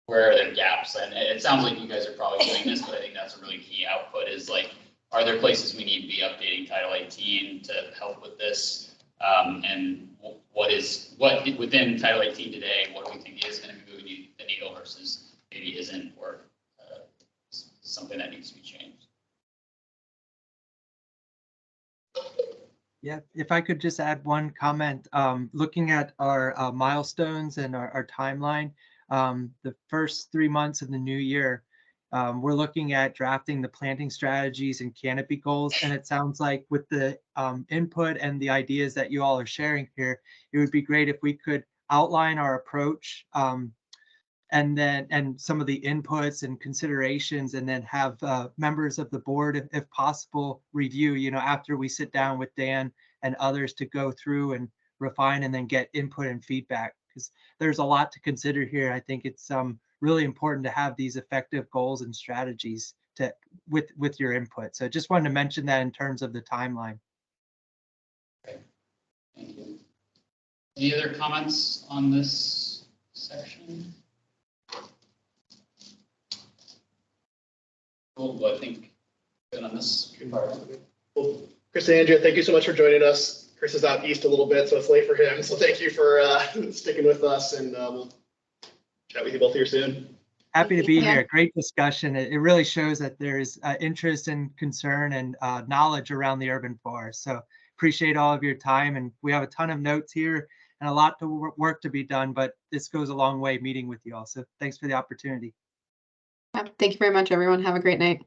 where are there gaps. And it sounds like you guys are probably doing this, but I think that's a really key output is like, are there places we need to be updating Title 18 to help with this? And what within Title 18 today, what do we think is going to be moving the needle versus maybe isn't, or something that needs to be changed? Yeah, if I could just add one comment, looking at our milestones and our timeline, the first 3 months of the new year, we're looking at drafting the planting strategies and canopy goals. And it sounds like with the input and the ideas that you all are sharing here, it would be great if we could outline our approach and some of the inputs and considerations, and then have members of the board, if possible, review, after we sit down with Dan and others to go through and refine and then get input and feedback, because there's a lot to consider here. I think it's really important to have these effective goals and strategies with your input. So just wanted to mention that in terms of the timeline. Okay. Thank you. Any other comments on this section? Well, I think good on this part. Well, Chris and Andrea, thank you so much for joining us. Chris is out east a little bit, so it's late for him. So thank you for sticking with us, and we'll chat with you both here soon. Happy to be here. Great discussion. It really shows that there's interest and concern and knowledge around the urban forest. So appreciate all of your time, and we have a ton of notes here and a lot to work to be done, but this goes a long way meeting with you all. So thanks for the opportunity. Yeah, thank you very much, everyone. Have a great night.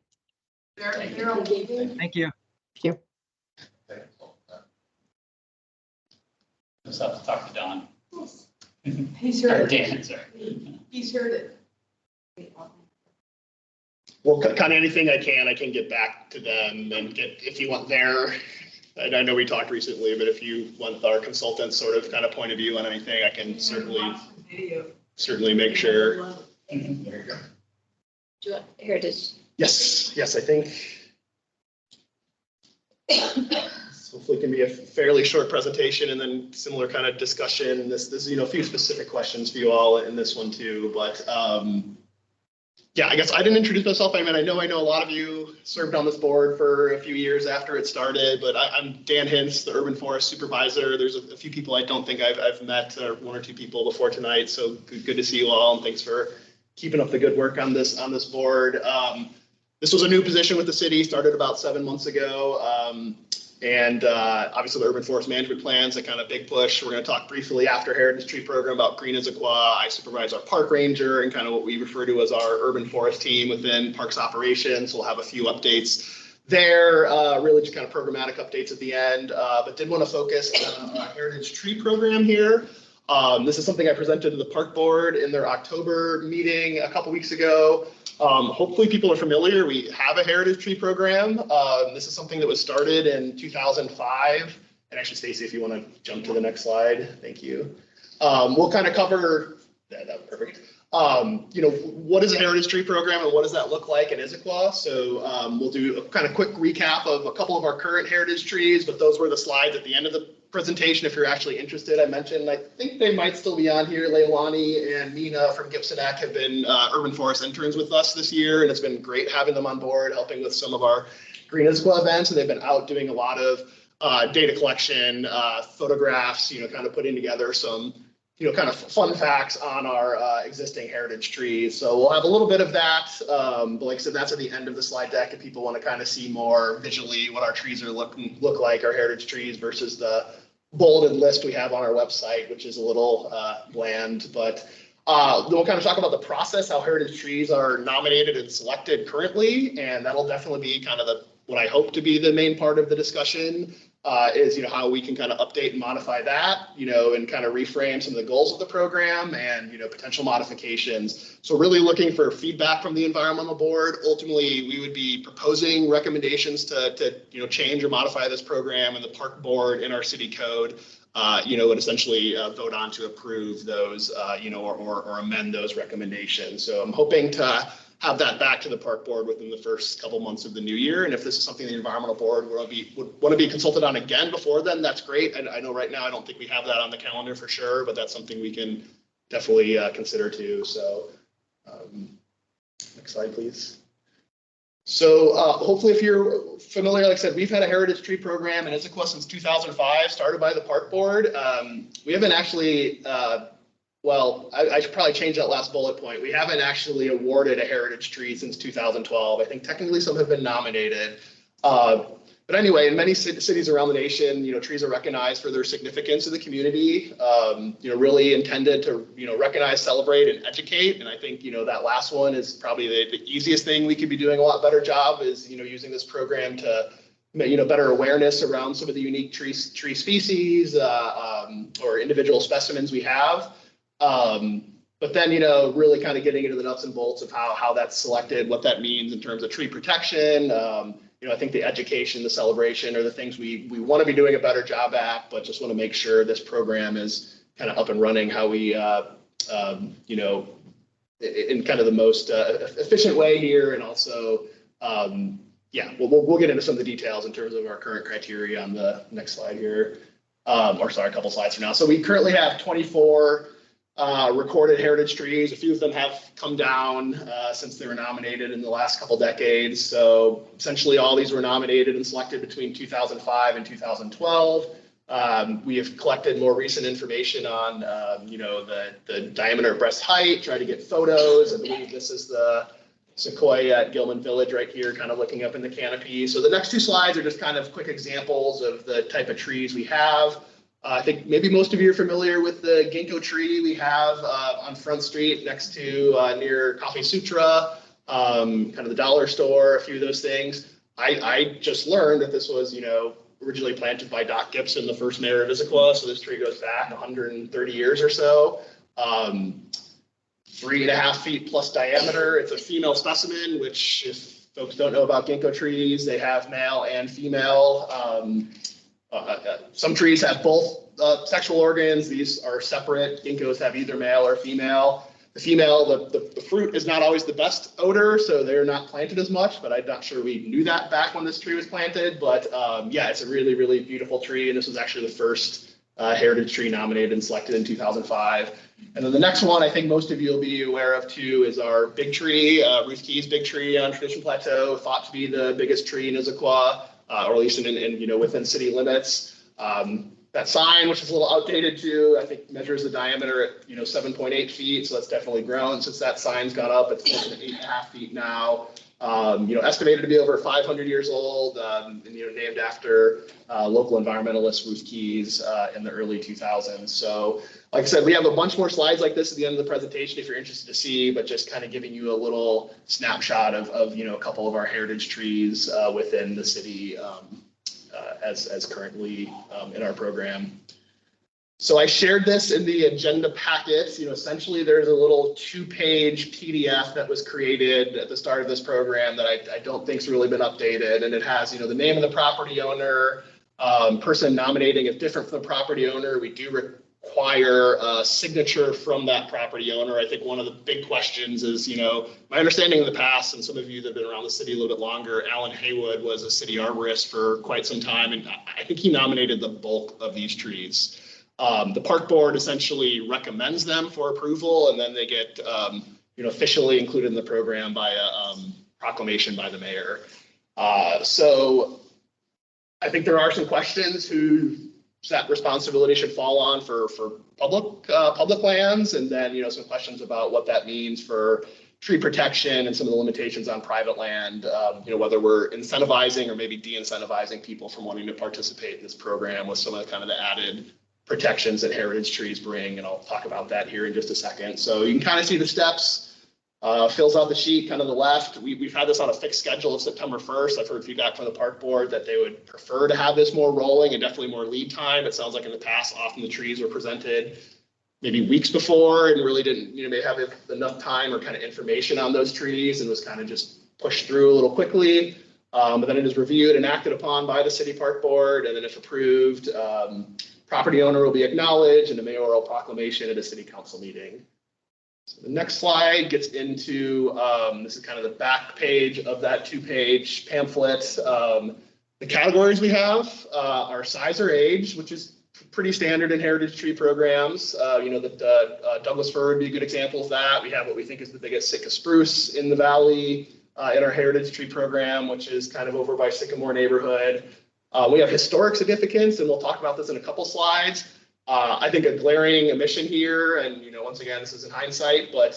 Thank you. Thank you. Just have to talk to Don. He's heard Or it. Dan, sorry. He's heard it. Well, kind of anything I can get back to them and get, if you want their, and I know we talked recently, but if you want our consultants sort of kind of point of view on anything, I can certainly make sure. There you go. Do you want heritage? Yes, I think. Hopefully it can be a fairly short presentation and then similar kind of discussion. This is, a few specific questions for you all in this one too, but yeah, I guess I didn't introduce myself. I mean, I know a lot of you served on this board for a few years after it started, but I'm Dan Hintz, the Urban Forest Supervisor. There's a few people I don't think I've met, one or two people before tonight, so good to see you all, and thanks for keeping up the good work on this board. This was a new position with the city, started about 7 months ago. And obviously the urban forest management plan's a kind of big push. We're going to talk briefly after Heritage Tree Program about Green Issaquah. I supervise our park ranger and kind of what we refer to as our urban forest team within parks operations. We'll have a few updates there, really just kind of programmatic updates at the end, but did want to focus on our Heritage Tree Program here. This is something I presented to the park board in their October meeting a couple weeks ago. Hopefully people are familiar. We have a heritage tree program. This is something that was started in 2005. And actually, Stacy, if you want to jump to the next slide, thank you. We'll kind of cover that. Perfect. What is a heritage tree program and what does that look like in Issaquah? So we'll do a kind of quick recap of a couple of our current heritage trees, but those were the slides at the end of the presentation if you're actually interested. I mentioned, I think they might still be on here. Leilani and Nina from Gibsonek have been urban forest interns with us this year, and it's been great having them on board, helping with some of our Green Issaquah events, and they've been out doing a lot of data collection, photographs, kind of putting together some kind of fun facts on our existing heritage trees. So we'll have a little bit of that. But like I said, that's at the end of the slide deck if people want to kind of see more visually what our trees are look like, our heritage trees versus the bolded list we have on our website, which is a little bland. But then we'll kind of talk about the process, how heritage trees are nominated and selected currently. And that'll definitely be kind of what I hope to be the main part of the discussion. Is how we can kind of update and modify that, and kind of reframe some of the goals of the program and potential modifications. So really looking for feedback from the environmental board. Ultimately, we would be proposing recommendations to change or modify this program and the park board in our city code. would essentially vote on to approve those, or amend those recommendations. So I'm hoping to have that back to the park board within the first couple months of the new year. And if this is something the environmental board would want to be consulted on again before then, that's great. And I know right now I don't think we have that on the calendar for sure, but that's something we can definitely consider too. So next slide, please. So hopefully if you're familiar, like I said, we've had a heritage tree program in Issaquah since 2005, started by the park board. We haven't actually, I should probably change that last bullet point. We haven't actually awarded a heritage tree since 2012. I think technically some have been nominated. But anyway, in many cities around the nation, trees are recognized for their significance in the community, really intended to, recognize, celebrate, and educate. And I think, that last one is probably the easiest thing we could be doing a lot better job is, using this program to, better awareness around some of the unique tree species or individual specimens we have. But then, really kind of getting into the nuts and bolts of how that's selected, what that means in terms of tree protection. I think the education, the celebration are the things we want to be doing a better job at, but just want to make sure this program is kind of up and running how we, in kind of the most efficient way here. And also, we'll get into some of the details in terms of our current criteria on the next slide here. A couple slides from now. So we currently have 24 recorded heritage trees. A few of them have come down since they were nominated in the last couple decades. So essentially all these were nominated and selected between 2005 and 2012. We have collected more recent information on, the diameter of breast height, try to get photos. I believe this is the sequoia at Gilman Village right here, kind of looking up in the canopy. So the next two slides are just kind of quick examples of the type of trees we have. I think maybe most of you are familiar with the ginkgo tree we have on Front Street next to near Coffee Sutra, kind of the dollar store, a few of those things. I just learned that this was, originally planted by Doc Gibson, the first mayor of Issaquah. So this tree goes back 130 years or so. 3.5 feet plus diameter. It's a female specimen, which if folks don't know about ginkgo trees, they have male and female. Some trees have both sexual organs. These are separate. Ginkgos have either male or female. The female, the fruit is not always the best odor, so they're not planted as much, but I'm not sure we knew that back when this tree was planted. But it's a really, really beautiful tree, and this was actually the first heritage tree nominated and selected in 2005. And then the next one I think most of you will be aware of too is our big tree, Ruth Key's big tree on Tradition Plateau, thought to be the biggest tree in Issaquah. Or at least in within city limits. That sign, which is a little outdated too, I think measures the diameter at 7.8 feet, so that's definitely grown since that sign's gone up. It's closer to 8.5 feet now. Estimated to be over 500 years old, and named after local environmentalist Ruth Keyes in the early 2000s. So, like I said, we have a bunch more slides like this at the end of the presentation if you're interested to see, but just kind of giving you a little snapshot of a couple of our heritage trees within the city as currently in our program. So I shared this in the agenda packet. Essentially there's a little 2-page PDF that was created at the start of this program that I don't think's really been updated. And it has, the name of the property owner, person nominating is different from the property owner. We do require a signature from that property owner. I think one of the big questions is, my understanding in the past, and some of you that have been around the city a little bit longer, Alan Haywood was a city arborist for quite some time. And I think he nominated the bulk of these trees. The park board essentially recommends them for approval, and then they get officially included in the program by a proclamation by the mayor. So I think there are some questions who that responsibility should fall on for public lands, and then some questions about what that means for tree protection and some of the limitations on private land. Whether we're incentivizing or maybe de-incentivizing people from wanting to participate in this program with some of the kind of the added protections that heritage trees bring, and I'll talk about that here in just a second. So you can kind of see the steps. Fills out the sheet, kind of the left. We've had this on a fixed schedule of September 1st. I've heard feedback from the park board that they would prefer to have this more rolling and definitely more lead time. It sounds like in the past, often the trees were presented maybe weeks before and really didn't, maybe have enough time or kind of information on those trees, and was kind of just pushed through a little quickly. But then it is reviewed and acted upon by the city park board, and then if approved, Property owner will be acknowledged in a mayoral proclamation at a city council meeting. So the next slide gets into, this is kind of the back page of that 2-page pamphlet. The categories we have are size or age, which is pretty standard in heritage tree programs. Douglas fir would be a good example of that. We have what we think is the biggest Sitka spruce in the valley in our heritage tree program, which is kind of over by Sycamore neighborhood. We have historic significance, and we'll talk about this in a couple slides. I think a glaring omission here, and once again, this is in hindsight, but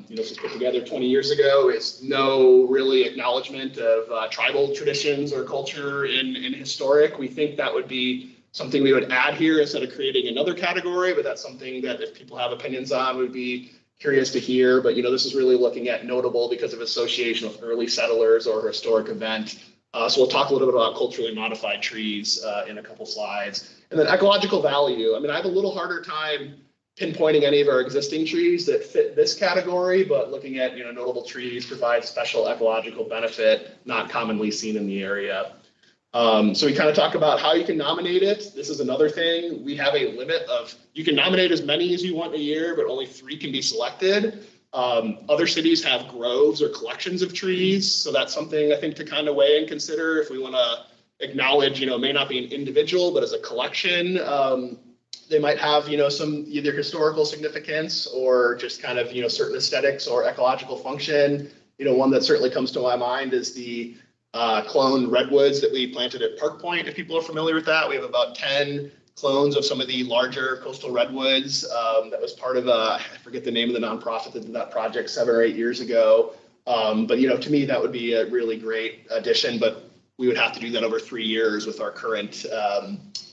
this was put together 20 years ago, is no really acknowledgement of tribal traditions or culture in historic. We think that would be something we would add here instead of creating another category, but that's something that if people have opinions on, would be curious to hear. But this is really looking at notable because of association with early settlers or historic event. So we'll talk a little bit about culturally modified trees in a couple slides. And then ecological value. I mean, I have a little harder time pinpointing any of our existing trees that fit this category, but looking at notable trees provide special ecological benefit not commonly seen in the area. So we kind of talk about how you can nominate it. This is another thing. We have a limit of, you can nominate as many as you want in a year, but only 3 can be selected. Other cities have groves or collections of trees. So that's something I think to kind of weigh and consider if we want to acknowledge, it may not be an individual, but as a collection, they might have, some either historical significance or just kind of, certain aesthetics or ecological function. One that certainly comes to my mind is the clone redwoods that we planted at Park Point, if people are familiar with that. We have about 10 clones of some of the larger coastal redwoods. That was part of I forget the name of the nonprofit that did that project 7 or 8 years ago. But to me, that would be a really great addition, but we would have to do that over 3 years with our current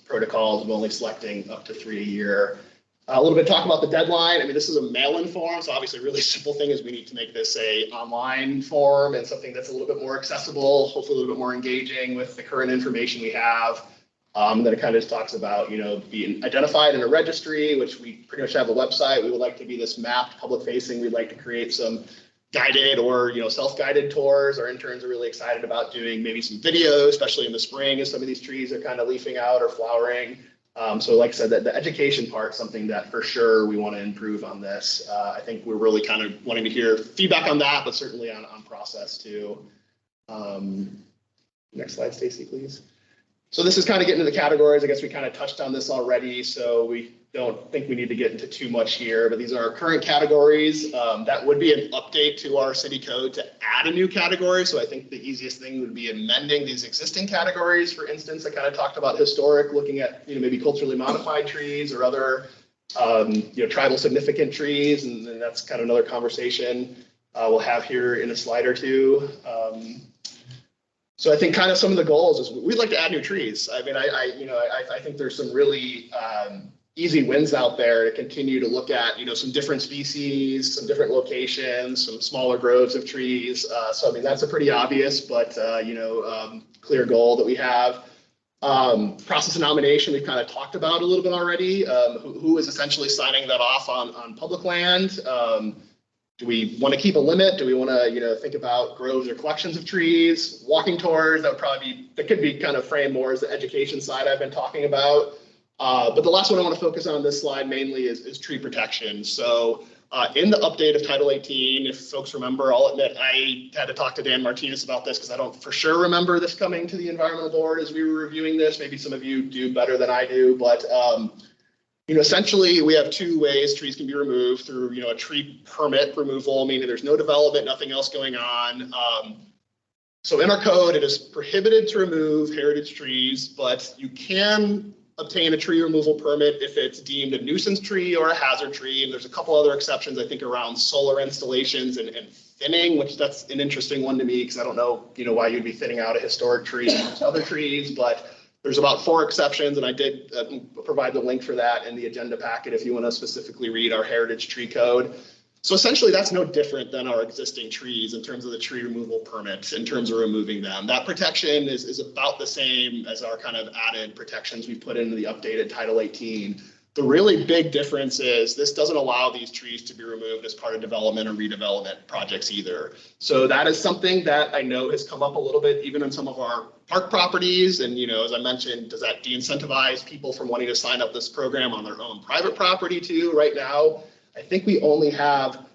protocols of only selecting up to 3 a year. A little bit talk about the deadline. I mean, this is a mail-in form, so obviously a really simple thing is we need to make this a online form and something that's a little bit more accessible, hopefully a little bit more engaging with the current information we have. Then it kind of just talks about, being identified in a registry, which we pretty much have a website. We would like to be this mapped public facing. We'd like to create some guided or, self-guided tours. Our interns are really excited about doing maybe some videos, especially in the spring as some of these trees are kind of leafing out or flowering. So like I said, that the education part, something that for sure we want to improve on this. I think we're really kind of wanting to hear feedback on that, but certainly on process too. Next slide, Stacy, please. So this is kind of getting into the categories. I guess we kind of touched on this already, so we don't think we need to get into too much here, but these are our current categories. That would be an update to our city code to add a new category. So I think the easiest thing would be amending these existing categories. For instance, I kind of talked about historic, looking at maybe culturally modified trees or other tribal significant trees, and then that's kind of another conversation we'll have here in a slide or two. So I think kind of some of the goals is we'd like to add new trees. I mean, I think there's some really easy wins out there to continue to look at, some different species, some different locations, some smaller groves of trees. So I mean, that's a pretty obvious, but clear goal that we have. Process of nomination, we've kind of talked about a little bit already. Who is essentially signing that off on public land? Do we want to keep a limit? Do we want to, think about groves or collections of trees? Walking tours, that could be kind of framed more as the education side I've been talking about. But the last one I want to focus on this slide mainly is tree protection. So in the update of Title 18, if folks remember, I'll admit I had to talk to Dan Martinez about this because I don't for sure remember this coming to the Environmental Board as we were reviewing this. Maybe some of you do better than I do, but essentially we have 2 ways trees can be removed through, a tree permit removal, meaning there's no development, nothing else going on. So in our code, it is prohibited to remove heritage trees, but you can obtain a tree removal permit if it's deemed a nuisance tree or a hazard tree. And there's a couple other exceptions, I think, around solar installations and thinning, which that's an interesting one to me because I don't know, why you'd be thinning out a historic tree and other trees, but there's about 4 exceptions, and I did provide the link for that in the agenda packet if you want to specifically read our heritage tree code. So essentially, that's no different than our existing trees in terms of the tree removal permit, in terms of removing them. That protection is about the same as our kind of added protections we put into the updated Title 18. The really big difference is this doesn't allow these trees to be removed as part of development or redevelopment projects either. So that is something that I know has come up a little bit even in some of our park properties. And, you know, as I mentioned, does that de-incentivize people from wanting to sign up this program on their own private property too? Right now, I think we only have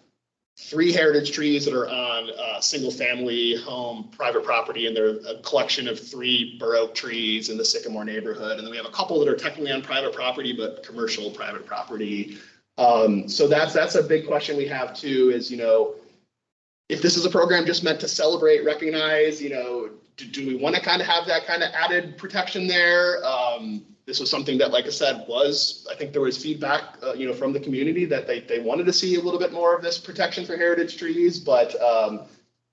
3 heritage trees that are on single family home private property, and they're a collection of 3 bur oak trees in the Sycamore neighborhood. And then we have a couple that are technically on private property, but commercial private property. So that's a big question we have too, is, you know, if this is a program just meant to celebrate, recognize, you know, do we want to kind of have that kind of added protection there? This was something that, like I said, I think there was feedback, you know, from the community that they wanted to see a little bit more of this protection for heritage trees, but I'll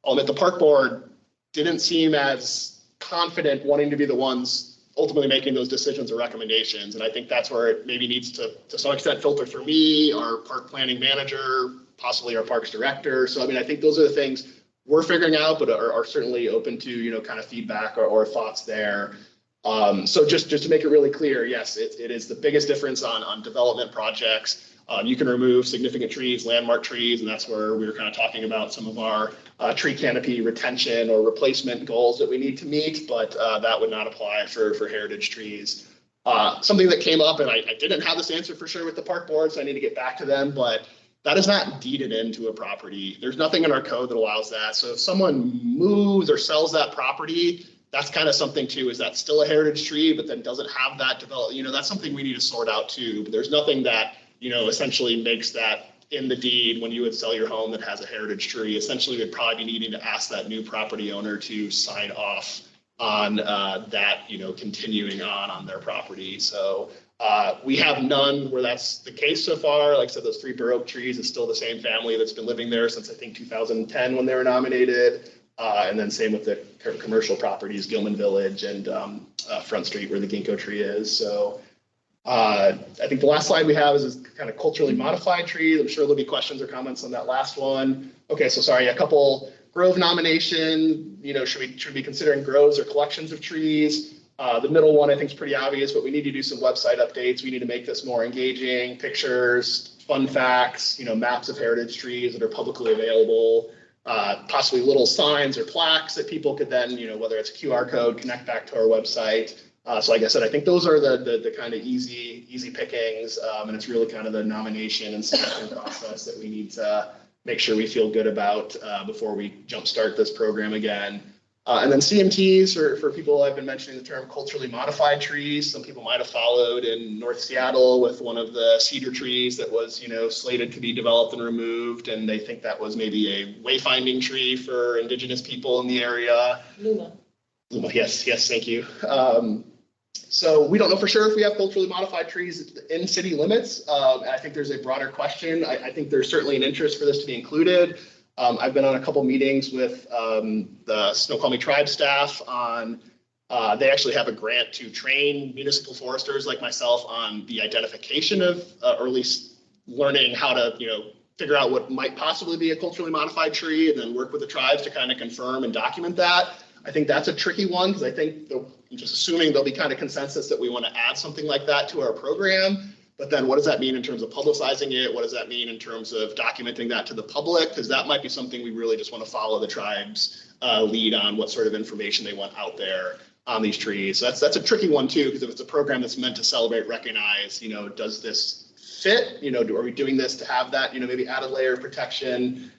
admit the park board didn't seem as confident wanting to be the ones ultimately making those decisions or recommendations. And I think that's where it maybe needs to some extent filter for me, our park planning manager, possibly our parks director. So, I mean, I think those are the things we're figuring out, but are certainly open to, you know, kind of feedback or thoughts there. So just to make it really clear, yes, it is the biggest difference on development projects. You can remove significant trees, landmark trees, and that's where we were kind of talking about some of our tree canopy retention or replacement goals that we need to meet, but that would not apply for heritage trees. Something that came up, and I didn't have this answer for sure with the park board, so I need to get back to them, but that is not deeded into a property. There's nothing in our code that allows that. So if someone moves or sells that property, that's kind of something too, is that still a heritage tree, but then doesn't have that develop, you know, that's something we need to sort out too. But there's nothing that, you know, essentially makes that in the deed when you would sell your home that has a heritage tree. Essentially, we'd probably be needing to ask that new property owner to sign off on that, you know, continuing on their property. So we have none where that's the case so far. Like I said, those 3 bur oak trees is still the same family that's been living there since I think 2010 when they were nominated. And then same with the commercial properties, Gilman Village and Front Street where the ginkgo tree is. So I think the last slide we have is kind of culturally modified trees. I'm sure there'll be questions or comments on that last one. Okay, so sorry, a couple grove nomination. You know, should we be considering groves or collections of trees? The middle one I think is pretty obvious, but we need to do some website updates. We need to make this more engaging, pictures, fun facts, you know, maps of heritage trees that are publicly available. Possibly little signs or plaques that people could then, you know, whether it's a QR code, connect back to our website. So like I said, I think those are the kind of easy pickings, and it's really kind of the nomination and selection process that we need to make sure we feel good about before we jumpstart this program again. And then CMTs for people, I've been mentioning the term culturally modified trees. Some people might have followed in North Seattle with one of the cedar trees that was, you know, slated to be developed and removed. And they think that was maybe a wayfinding tree for Indigenous people in the area. Luma, yes, thank you. So we don't know for sure if we have culturally modified trees in city limits. I think there's a broader question. I think there's certainly an interest for this to be included. I've been on a couple meetings with the Snoqualmie tribe staff on, they actually have a grant to train municipal foresters like myself on the identification of, or at least learning how to, you know, figure out what might possibly be a culturally modified tree and then work with the tribes to kind of confirm and document that. I think that's a tricky one because I think just assuming there'll be kind of consensus that we want to add something like that to our program. But then what does that mean in terms of publicizing it? What does that mean in terms of documenting that to the public? Because that might be something we really just want to follow the tribe's lead on what sort of information they want out there on these trees. So that's a tricky one too, because if it's a program that's meant to celebrate, recognize, you know, does this fit? You know, are we doing this to have that, you know, maybe add a layer of protection?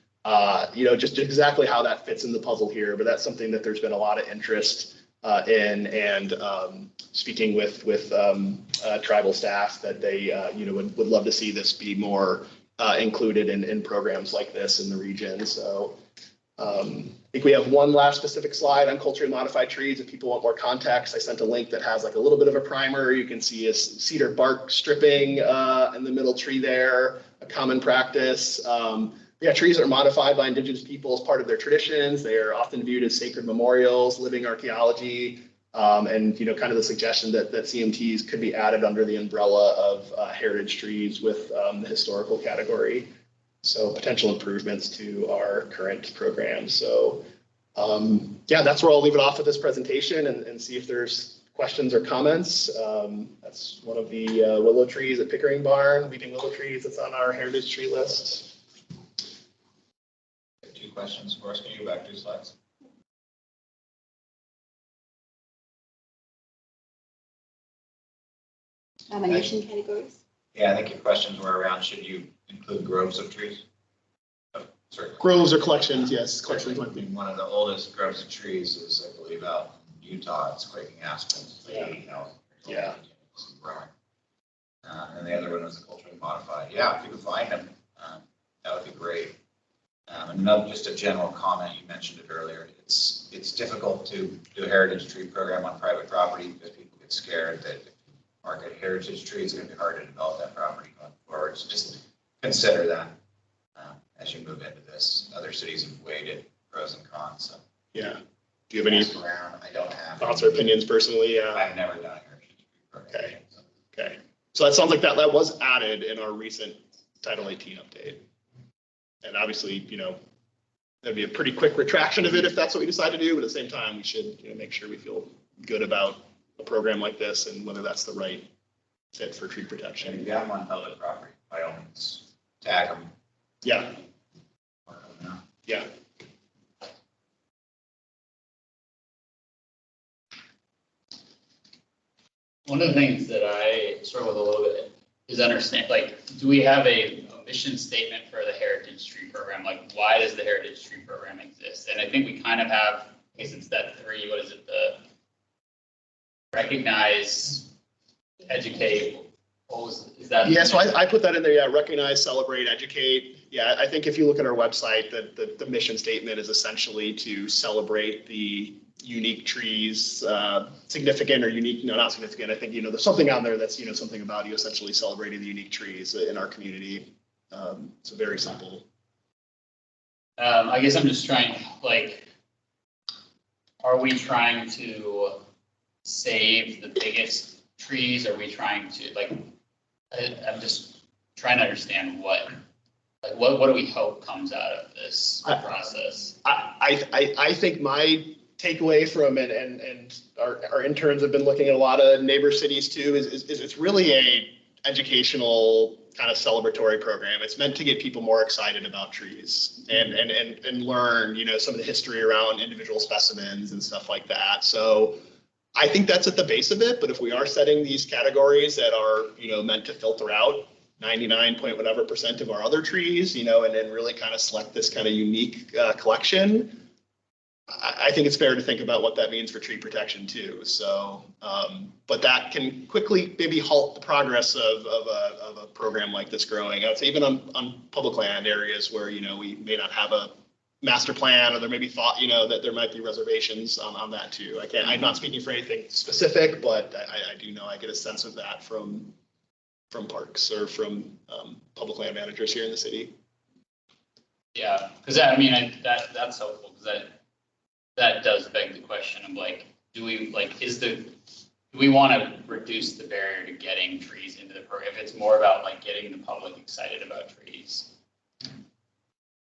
You know, just exactly how that fits in the puzzle here. But that's something that there's been a lot of interest in, and speaking with tribal staff that they you know would love to see this be more included in programs like this in the region. So I think we have one last specific slide on culturally modified trees. If people want more context, I sent a link that has like a little bit of a primer. You can see a cedar bark stripping in the middle tree there, a common practice. Yeah, trees are modified by Indigenous people as part of their traditions. They are often viewed as sacred memorials, living archaeology, and you know, kind of the suggestion that CMTs could be added under the umbrella of heritage trees with the historical category. So potential improvements to our current program. So yeah, that's where I'll leave it off with this presentation and see if there's questions or comments. That's one of the willow trees at Pickering Barn, weeping willow trees that's on our heritage tree list. Two questions for us. Can you go back 2 slides? Nomination categories? Yeah, I think your questions were around, should you include groves of trees? Oh, sorry. Groves or collections, yes, collections might be. One of the oldest groves of trees is, I believe, out in Utah. It's quaking aspens. Yeah. Yeah. Growing. And the other one was the culturally modified. Yeah, if you could find them, that would be great. Another, just a general comment, you mentioned it earlier. It's difficult to do a heritage tree program on private property because people get scared that if you market a heritage tree, it's going to be hard to develop that property going forward. So just consider that as you move into this. Other cities have weighed it, pros and cons. So yeah. Do you have any around? I don't have thoughts or opinions personally? Yeah. I've never done a heritage tree program. Okay. Okay. So that sounds like that was added in our recent Title 18 update. And obviously, you know, that'd be a pretty quick retraction of it if that's what we decide to do. But at the same time, we should, you know, make sure we feel good about a program like this and whether that's the right fit for tree protection. If you have them on public property, by all means, tag them. Yeah. Yeah. One of the things that I struggle with a little bit is understand, like, do we have a mission statement for the Heritage Tree Program? Like, why does the Heritage Tree Program exist? And I think we kind of have, I guess it's that 3, what is it, the recognize, educate, is that? Yeah, so I put that in there, yeah, recognize, celebrate, educate. Yeah, I think if you look at our website, the mission statement is essentially to celebrate the unique trees, significant or unique, no, not significant. I think, you know, there's something on there that's, you know, something about you essentially celebrating the unique trees in our community. So very simple. I guess I'm just trying, like, are we trying to save the biggest trees? Are we trying to, like, I'm just trying to understand what do we hope comes out of this process? I think my takeaway from it, and our interns have been looking at a lot of neighbor cities too, is it's really a educational kind of celebratory program. It's meant to get people more excited about trees and learn, you know, some of the history around individual specimens and stuff like that. So I think that's at the base of it. But if we are setting these categories that are, you know, meant to filter out 99% of our other trees, you know, and then really kind of select this kind of unique collection, I think it's fair to think about what that means for tree protection too. So, but that can quickly maybe halt the progress of a program like this growing. I would say even on public land areas where, you know, we may not have a master plan, or there may be thought, you know, that there might be reservations on that too. I'm not speaking for anything specific, but I do know I get a sense of that from parks or from public land managers here in the city. Yeah, because I mean, that's helpful, because that does beg the question of, like, do we want to reduce the barrier to getting trees into the program? If it's more about, like, getting the public excited about trees.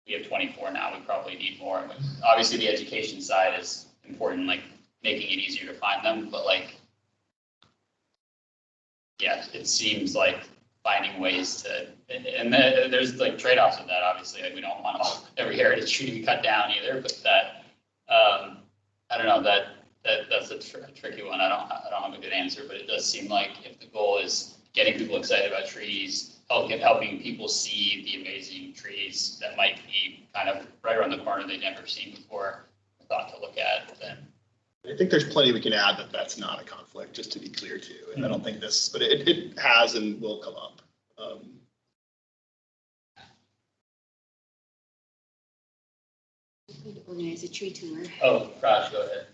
We have 24 now, we probably need more. And obviously the education side is important, like making it easier to find them, but, like, yeah, it seems like finding ways to, and there's like trade-offs with that, obviously. Like, we don't want every heritage tree to be cut down either, but that, I don't know, that's a tricky one. I don't have a good answer, but it does seem like if the goal is getting people excited about trees, helping people see the amazing trees that might be kind of right around the corner they've never seen before, thought to look at, then. I think there's plenty we can add that's not a conflict, just to be clear too. And I don't think this, but it has and will come up. Organize a tree tour. Oh, Raj, go ahead.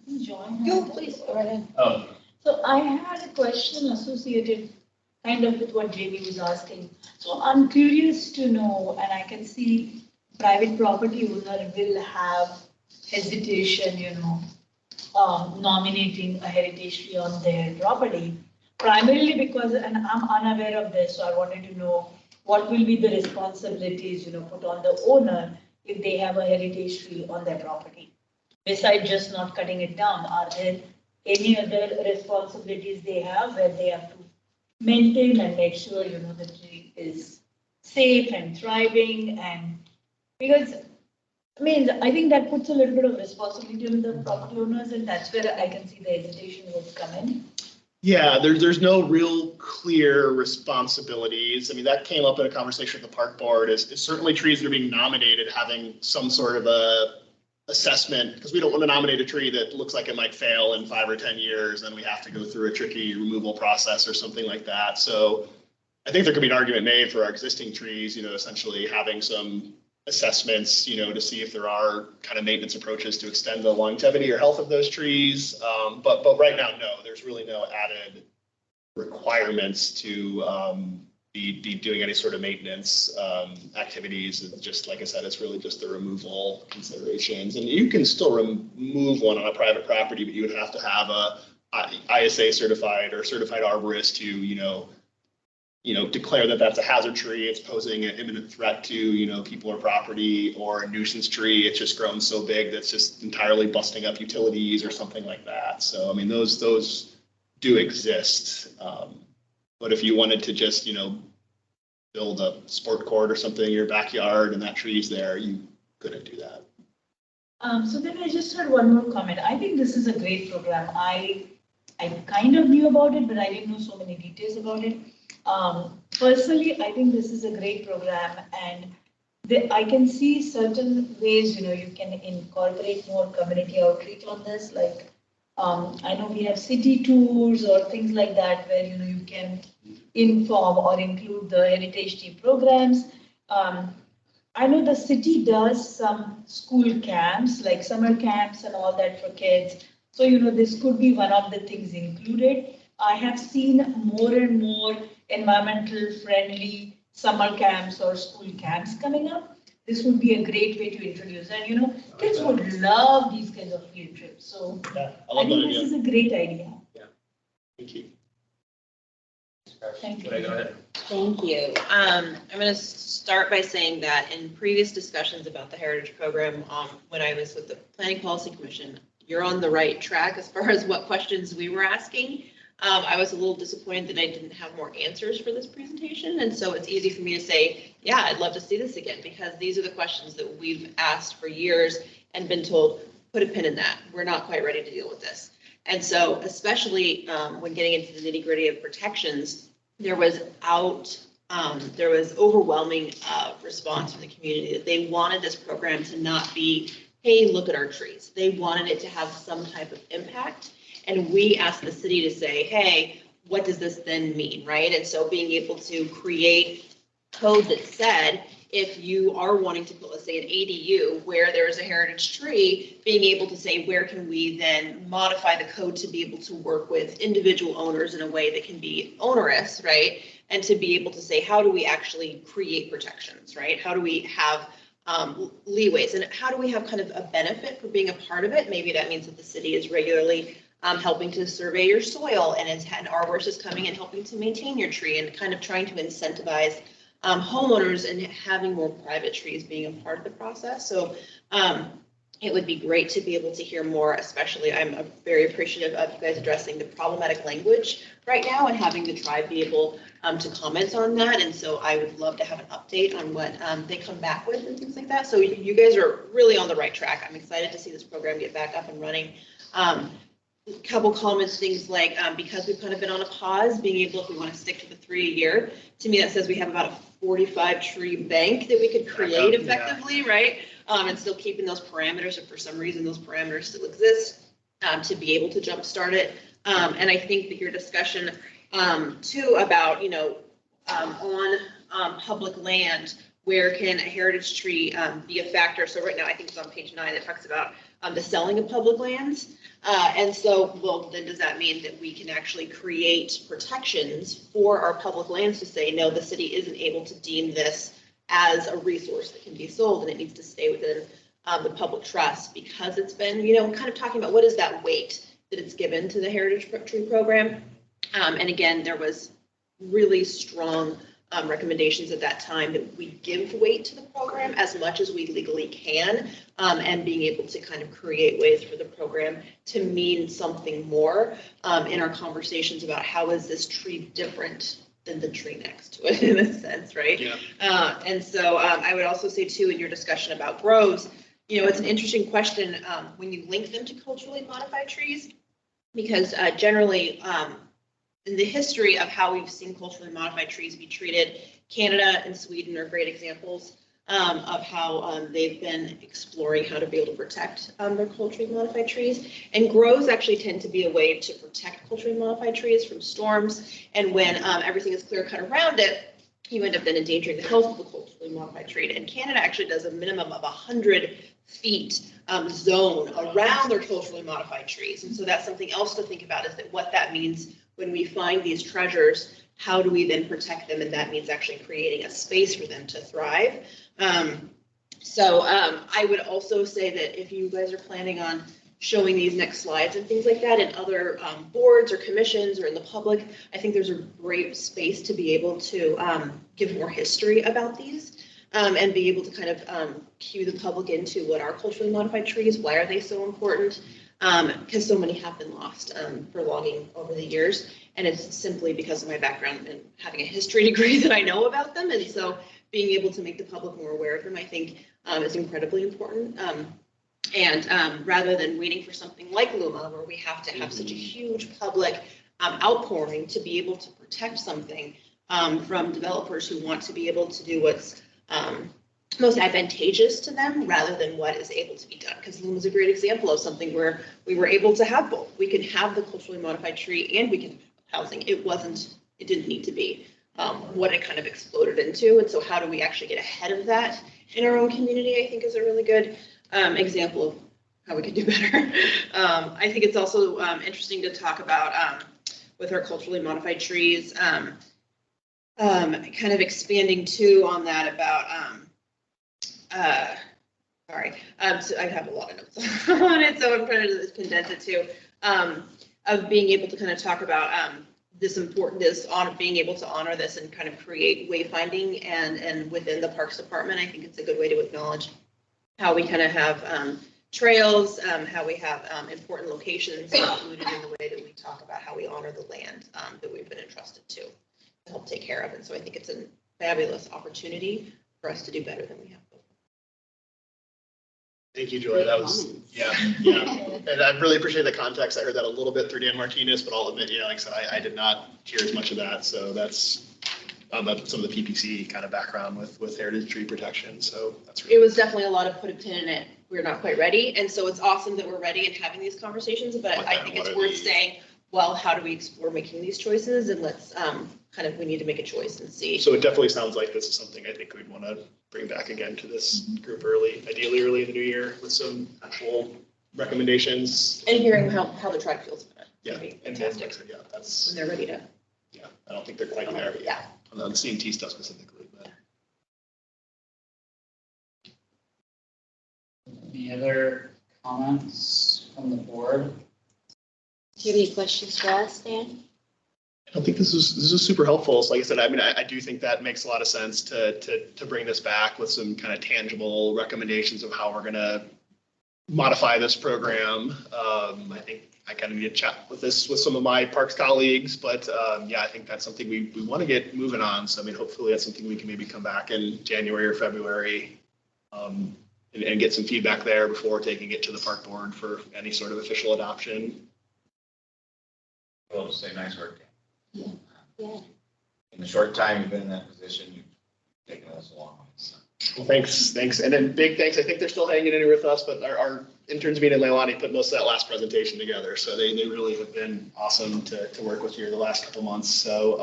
Please go ahead. Oh. So I had a question associated kind of with what JB was asking. So I'm curious to know, and I can see private property owner will have hesitation, you know, nominating a heritage tree on their property, primarily because, and I'm unaware of this, so I wanted to know what will be the responsibilities, you know, put on the owner if they have a heritage tree on their property. Besides just not cutting it down, are there any other responsibilities they have where they have to maintain and make sure, the tree is safe and thriving and because, I think that puts a little bit of responsibility on the property owners and that's where I can see the hesitation would come in. Yeah, there's no real clear responsibilities. I mean, that came up in a conversation with the park board is certainly trees that are being nominated having some sort of a assessment, because we don't want to nominate a tree that looks like it might fail in 5 or 10 years, and we have to go through a tricky removal process or something like that. So I think there could be an argument made for our existing trees, essentially having some assessments, to see if there are kind of maintenance approaches to extend the longevity or health of those trees. But right now, no, there's really no added requirements to be doing any sort of maintenance activities. It's just, like I said, it's really just the removal considerations. And you can still remove one on a private property, but you would have to have a ISA certified or certified arborist to, declare that that's a hazard tree, it's posing an imminent threat to, people or property, or a nuisance tree, it's just grown so big that's just entirely busting up utilities or something like that. So, those do exist. But if you wanted to just, build a sport court or something in your backyard and that tree's there, you couldn't do that. So then I just had one more comment. I think this is a great program. I kind of knew about it, but I didn't know so many details about it. Personally, I think this is a great program and I can see certain ways, you can incorporate more community outreach on this. Like, I know we have city tours or things like that where, you can inform or include the Heritage Tea programs. I know the city does some school camps, like summer camps and all that for kids. So, this could be one of the things included. I have seen more and more environmental friendly summer camps or school camps coming up. This would be a great way to introduce and kids would love these kinds of field trips. So Yeah, I think this is a great idea. Yeah. Thank you. Thank you. Go ahead. Thank you. I'm going to start by saying that in previous discussions about the Heritage Program, when I was with the Planning Policy Commission, you're on the right track as far as what questions we were asking. I was a little disappointed that I didn't have more answers for this presentation. And so it's easy for me to say, yeah, I'd love to see this again, because these are the questions that we've asked for years and been told, put a pin in that. We're not quite ready to deal with this. And so especially when getting into the nitty gritty of protections, there was overwhelming response from the community that they wanted this program to not be, hey, look at our trees. They wanted it to have some type of impact. And we asked the city to say, hey, what does this then mean, right? And so being able to create code that said, if you are wanting to put, let's say, an ADU where there is a heritage tree, being able to say, where can we then modify the code to be able to work with individual owners in a way that can be onerous, right? And to be able to say, how do we actually create protections, right? How do we have leeways, and how do we have kind of a benefit for being a part of it? Maybe that means that the city is regularly helping to survey your soil, and an arborist is coming and helping to maintain your tree, and kind of trying to incentivize homeowners and having more private trees being a part of the process. So it would be great to be able to hear more, especially I'm very appreciative of you guys addressing the problematic language right now and having the tribe be able to comment on that. And so I would love to have an update on what they come back with and things like that. So you guys are really on the right track. I'm excited to see this program get back up and running. A couple comments, things like, because we've kind of been on a pause, being able, if we want to stick to the 3 a year, to me that says we have about a 45 tree bank that we could create effectively, right? And still keeping those parameters, if for some reason those parameters still exist, to be able to jumpstart it. And I think that your discussion too about, on public land, where can a heritage tree be a factor? So right now, I think it's on page 9 that talks about the selling of public lands. And so, well, then does that mean that we can actually create protections for our public lands to say, no, the city isn't able to deem this as a resource that can be sold, and it needs to stay within the public trust, because it's been, kind of talking about what is that weight that it's given to the heritage tree program. And again, there was really strong recommendations at that time that we give weight to the program as much as we legally can, and being able to kind of create ways for the program to mean something more in our conversations about how is this tree different than the tree next to it in a sense, right? Yeah. And so I would also say too, in your discussion about groves, you know, it's an interesting question when you link them to culturally modified trees, because generally in the history of how we've seen culturally modified trees be treated, Canada and Sweden are great examples of how they've been exploring how to be able to protect their culturally modified trees. And groves actually tend to be a way to protect culturally modified trees from storms. And when everything is clear cut around it, you end up then endangering the health of the culturally modified tree. And Canada actually does a minimum of 100 feet zone around their culturally modified trees. And so that's something else to think about, is that what that means when we find these treasures, how do we then protect them? And that means actually creating a space for them to thrive. So I would also say that if you guys are planning on showing these next slides and things like that in other boards or commissions or in the public, I think there's a great space to be able to give more history about these and be able to kind of cue the public into what are culturally modified trees, why are they so important? Because so many have been lost for logging over the years. And it's simply because of my background and having a history degree that I know about them. And so being able to make the public more aware of them, I think is incredibly important. Rather than waiting for something like Luma, where we have to have such a huge public outpouring to be able to protect something from developers who want to be able to do what's most advantageous to them rather than what is able to be done. Because Luma is a great example of something where we were able to have both. We can have the culturally modified tree and we can have housing. It didn't need to be what it kind of exploded into. And so how do we actually get ahead of that in our own community, I think is a really good example of how we could do better. I think it's also interesting to talk about with our culturally modified trees, kind of expanding too on that about, so I have a lot of notes on it, so I'm trying to condense it too, of being able to kind of talk about this importance on being able to honor this and kind of create wayfinding and within the Parks Department. I think it's a good way to acknowledge how we kind of have trails, how we have important locations included in the way that we talk about how we honor the land that we've been entrusted to help take care of. And so I think it's a fabulous opportunity for us to do better than we have before. Thank you, Joy. That was, yeah. And I really appreciate the context. I heard that a little bit through Dan Martinez, but I'll admit, like I said, I did not hear as much of that. So that's some of the PPC kind of background with heritage tree protection. So that's really, it was definitely a lot of put a pin in it. We're not quite ready. And so it's awesome that we're ready and having these conversations, but I think it's worth saying, well, how do we explore making these choices? And let's we need to make a choice and see. So it definitely sounds like this is something I think we'd want to bring back again to this group ideally early in the new year with some actual recommendations. And hearing how the tribe feels about it. Yeah, fantastic. Yeah, that's when they're ready to. Yeah, I don't think they're quite there. But yeah, on the CMT stuff specifically. But. Any other comments from the board? Do you have any questions for us, Dan? I don't think this is super helpful. So like I said, I mean, I do think that makes a lot of sense to bring this back with some kind of tangible recommendations of how we're going to modify this program. I think I kind of need to chat with some of my parks colleagues, but yeah, I think that's something we want to get moving on. So I mean, hopefully that's something we can maybe come back in January or February and get some feedback there before taking it to the park board for any sort of official adoption. Well, to say nice work. Yeah. In the short time you've been in that position, you've taken us a long way. So. Well, thanks. And then big thanks. I think they're still hanging in here with us, but our interns meeting in Leilani put most of that last presentation together. So they really have been awesome to work with here the last couple months. So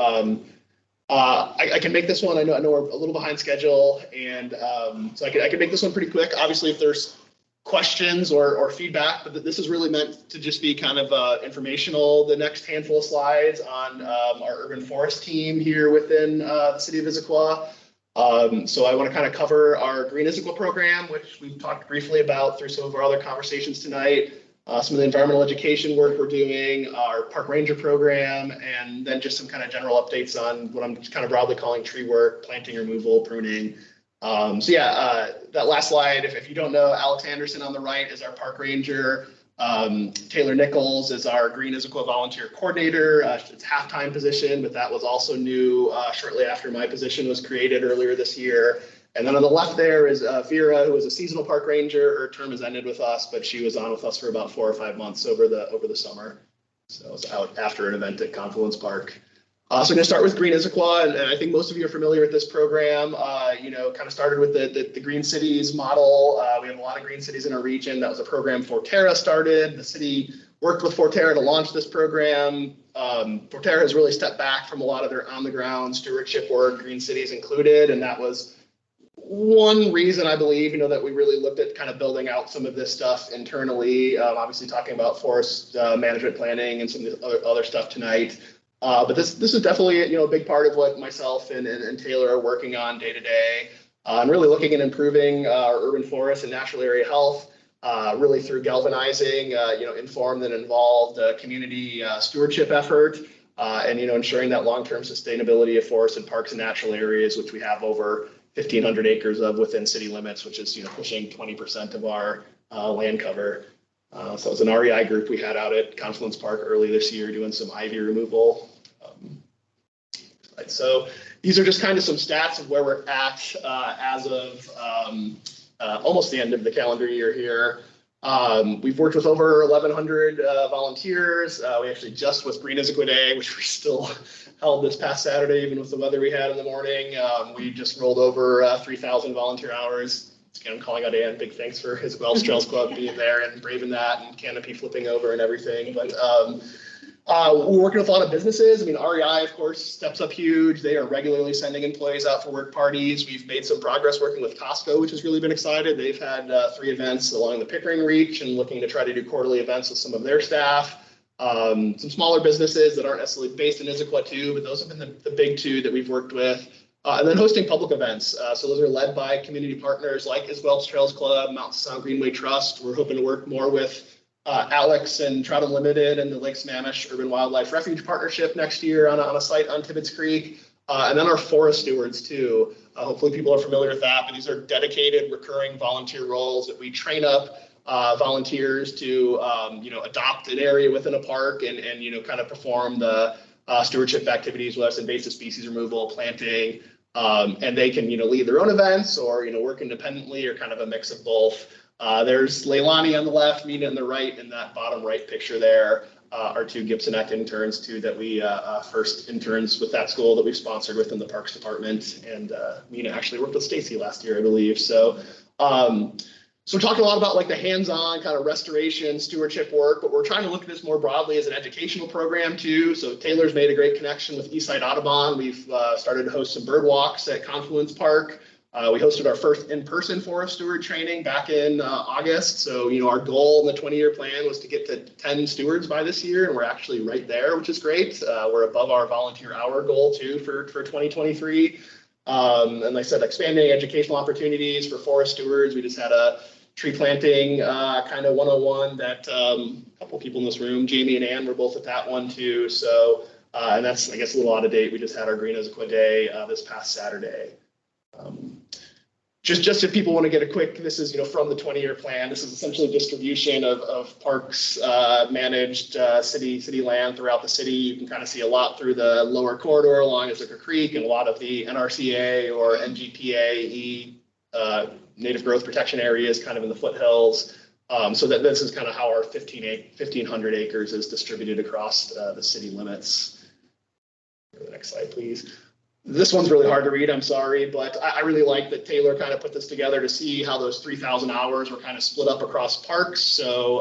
I can make this one. I know we're a little behind schedule, and so I can make this one pretty quick. Obviously, if there's questions or feedback, but this is really meant to just be kind of informational. The next handful of slides on our urban forest team here within the city of Issaquah. So I want to kind of cover our Green Issaquah program, which we've talked briefly about through some of our other conversations tonight. some of the environmental education work we're doing, our park ranger program, and then just some kind of general updates on what I'm kind of broadly calling tree work, planting removal, pruning. That last slide, if you don't know, Alex Anderson on the right is our park ranger. Taylor Nichols is our Green Issaquah volunteer coordinator. It's a half-time position, but that was also new shortly after my position was created earlier this year. And then on the left there is Vera, who is a seasonal park ranger. Her term has ended with us, but she was on with us for about 4 or 5 months over the summer. So I was out after an event at Confluence Park. So I'm going to start with Green Issaquah, and I think most of you are familiar with this program. Kind of started with the Green Cities model. We have a lot of green cities in our region. That was a program Forterra started. The city worked with Forterra to launch this program. Forterra has really stepped back from a lot of their on-the-ground stewardship work, green cities included, and that was one reason I believe, that we really looked at kind of building out some of this stuff internally. Obviously talking about forest management planning and some of the other stuff tonight. But this is definitely a big part of what myself and Taylor are working on day to day. I'm really looking at improving our urban forest and natural area health, really through galvanizing, informed and involved community stewardship effort, and ensuring that long-term sustainability of forests and parks and natural areas, which we have over 1,500 acres of within city limits, which is pushing 20% of our land cover. So it was an REI group we had out at Confluence Park early this year doing some ivy removal. So these are just kind of some stats of where we're at as of almost the end of the calendar year here. We've worked with over 1,100 volunteers. We actually just with Green Issaquah Day, which we still held this past Saturday, even with the weather we had in the morning, we just rolled over 3,000 volunteer hours. Again, I'm calling out Ann, big thanks for his Wells Trails Club being there and braving that and canopy flipping over and everything. But we're working with a lot of businesses. REI, of course, steps up huge. They are regularly sending employees out for work parties. We've made some progress working with Costco, which has really been excited. They've had 3 events along the Pickering Reach and looking to try to do quarterly events with some of their staff. Some smaller businesses that aren't necessarily based in Issaquah too, but those have been the big 2 that we've worked with. And then hosting public events. So those are led by community partners like Wells Trails Club, Mountain Sound Greenway Trust. We're hoping to work more with Alex and Trout Unlimited and the Lake Sammamish Urban Wildlife Refuge Partnership next year on a site on Tibbetts Creek. And then our forest stewards too. Hopefully people are familiar with that, but these are dedicated recurring volunteer roles that we train up volunteers to adopt an area within a park and kind of perform the stewardship activities, whether it's invasive species removal, planting, and they can lead their own events or work independently or kind of a mix of both. There's Leilani on the left, Mina on the right, in that bottom right picture there. Our 2 Gibson Act interns too that we first interns with that school that we've sponsored within the Parks Department, and Mina actually worked with Stacy last year, I believe. So we're talking a lot about like the hands-on kind of restoration stewardship work, but we're trying to look at this more broadly as an educational program too. So Taylor's made a great connection with Eastside Audubon. We've started to host some bird walks at Confluence Park. We hosted our first in-person forest steward training back in August. So, our goal in the 20-year plan was to get to 10 stewards by this year, and we're actually right there, which is great. We're above our volunteer hour goal too for 2023. And like I said, expanding educational opportunities for forest stewards. We just had a tree planting kind of 101 that a couple people in this room, Jamie and Ann, were both at that one too. So, and that's, I guess, a little out of date. We just had our Green Issaquah Day this past Saturday. Just if people want to get a quick, this is from the 20-year plan. This is essentially distribution of parks managed city land throughout the city. You can kind of see a lot through the lower corridor along Issaquah Creek and a lot of the NRCA or NGPA native growth protection areas kind of in the foothills. So that this is kind of how our 1,500 acres is distributed across the city limits. Go to the next slide, please. This one's really hard to read, I'm sorry, but I really like that Taylor kind of put this together to see how those 3,000 hours were kind of split up across parks. So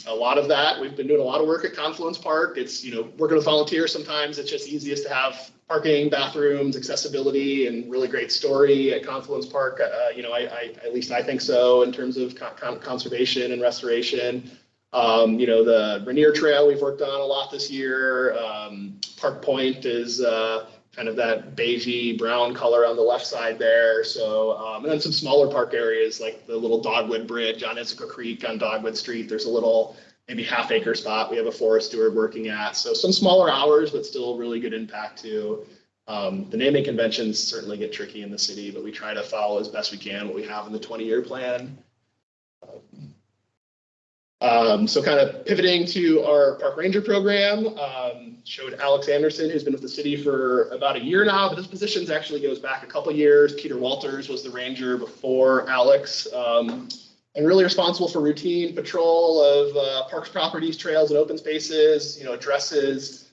a lot of that, we've been doing a lot of work at Confluence Park. It's, working with volunteers, sometimes it's just easiest to have parking, bathrooms, accessibility, and really great story at Confluence Park. At least I think so in terms of conservation and restoration. The Rainier Trail we've worked on a lot this year. Park Point is kind of that beigey brown color on the left side there. So, and then some smaller park areas like the little Dogwood Bridge on Issaquah Creek on Dogwood Street. There's a little maybe half-acre spot we have a forest steward working at. So some smaller hours, but still really good impact too. The naming conventions certainly get tricky in the city, but we try to follow as best we can what we have in the 20-year plan. So kind of pivoting to our park ranger program, showed Alex Anderson, who's been with the city for about a year now, but his positions actually goes back a couple years. Peter Walters was the ranger before Alex, and really responsible for routine patrol of parks, properties, trails, and open spaces, addresses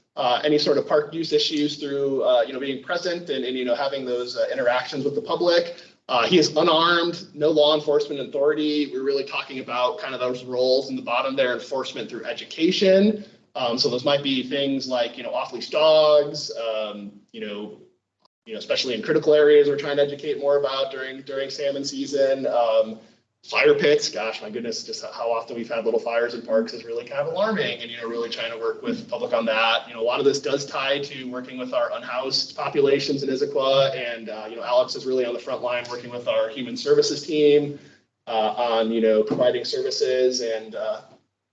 any sort of park use issues through, being present and having those interactions with the public. He is unarmed, no law enforcement authority. We're really talking about kind of those roles in the bottom there, enforcement through education. So those might be things like, off-leash dogs, especially in critical areas we're trying to educate more about during salmon season. Fire pits, gosh, my goodness, just how often we've had little fires in parks is really kind of alarming, and really trying to work with the public on that. A lot of this does tie to working with our unhoused populations in Issaquah, and Alex is really on the front line working with our human services team on providing services and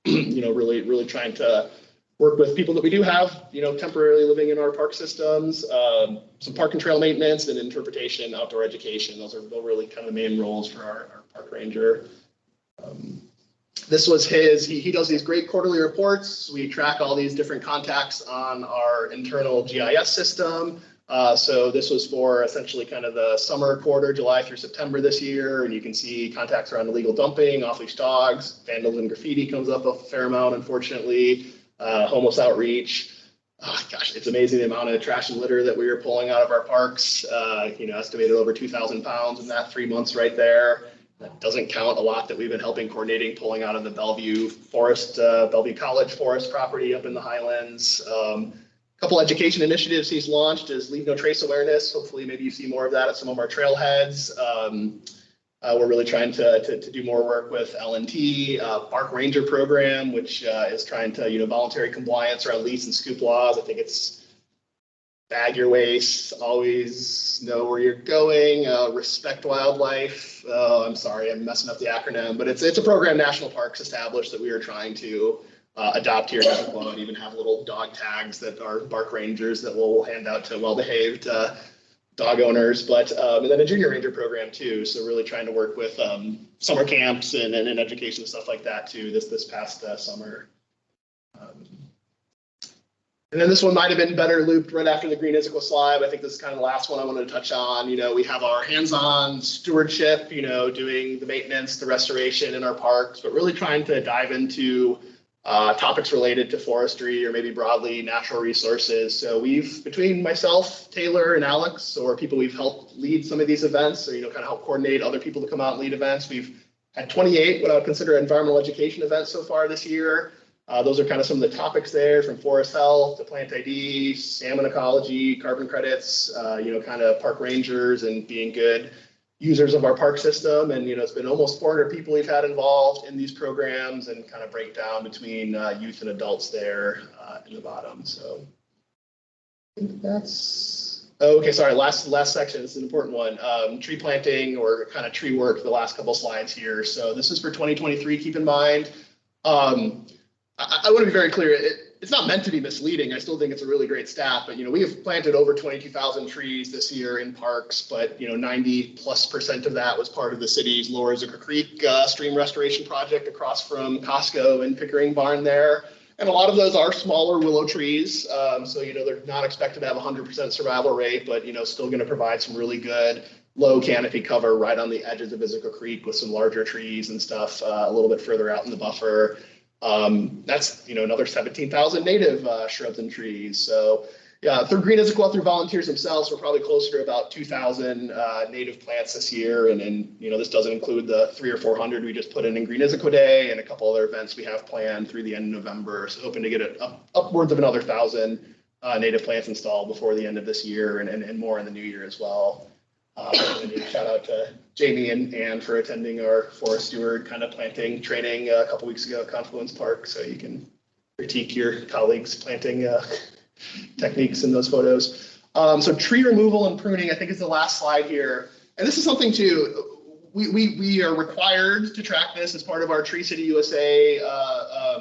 really trying to work with people that we do have temporarily living in our park systems, some park and trail maintenance and interpretation, outdoor education. Those are really kind of the main roles for our park ranger. This was he does these great quarterly reports. We track all these different contacts on our internal GIS system. So this was for essentially kind of the summer quarter, July through September this year. And you can see contacts around illegal dumping, off-leash dogs, vandals and graffiti comes up a fair amount, unfortunately. Homeless outreach. Oh, gosh, it's amazing the amount of trash and litter that we are pulling out of our parks. Estimated over 2,000 pounds in that 3 months right there. That doesn't count a lot that we've been helping coordinating, pulling out of the Bellevue College forest property up in the Highlands. A couple education initiatives he's launched is Leave No Trace Awareness. Hopefully maybe you see more of that at some of our trailheads. We're really trying to do more work with L&T, Park Ranger program, which is trying to, voluntary compliance around lease and scoop laws. I think it's bag your waste, always know where you're going, respect wildlife. I'm sorry, I'm messing up the acronym, but it's a program National Parks established that we are trying to adopt here in Issaquah, and even have little dog tags that are park rangers that we'll hand out to well-behaved dog owners, but and then a junior ranger program too. So really trying to work with summer camps and education and stuff like that too. This past summer. And then this one might have been better looped right after the Green Issaquah slide. I think this is kind of the last one I wanted to touch on. We have our hands-on stewardship, doing the maintenance, the restoration in our parks, but really trying to dive into topics related to forestry or maybe broadly natural resources. So we've, between myself, Taylor, and Alex, or people we've helped lead some of these events, or kind of help coordinate other people to come out and lead events. We've had 28 what I would consider environmental education events so far this year. Those are kind of some of the topics there, from forest health to plant ID, salmon ecology, carbon credits, kind of park rangers and being good users of our park system. And, it's been almost 400 people we've had involved in these programs, and kind of break down between youth and adults there in the bottom. So I think that's, okay, sorry, last section is an important one. Tree planting or kind of tree work, the last couple slides here. So this is for 2023, keep in mind. I want to be very clear. It's not meant to be misleading. I still think it's a really great stat, but we have planted over 22,000 trees this year in parks, but 90+% of that was part of the city's Lower Issaquah Creek stream restoration project across from Costco and Pickering Barn there. And a lot of those are smaller willow trees, so they're not expected to have 100% survival rate, but still going to provide some really good low canopy cover right on the edges of Issaquah Creek with some larger trees and stuff a little bit further out in the buffer. That's another 17,000 native shrubs and trees. So yeah, through Green Issaquah, through volunteers themselves, we're probably closer to about 2,000 native plants this year. And this doesn't include the 300 or 400 we just put in Green Issaquah Day and a couple other events we have planned through the end of November. So hoping to get upwards of another 1,000 native plants installed before the end of this year, and more in the new year as well. And shout out to Jamie and Ann for attending our forest steward kind of planting training a couple weeks ago at Confluence Park. So you can critique your colleagues' planting techniques in those photos. So tree removal and pruning, I think is the last slide here. And this is something too, we are required to track this as part of our Tree City USA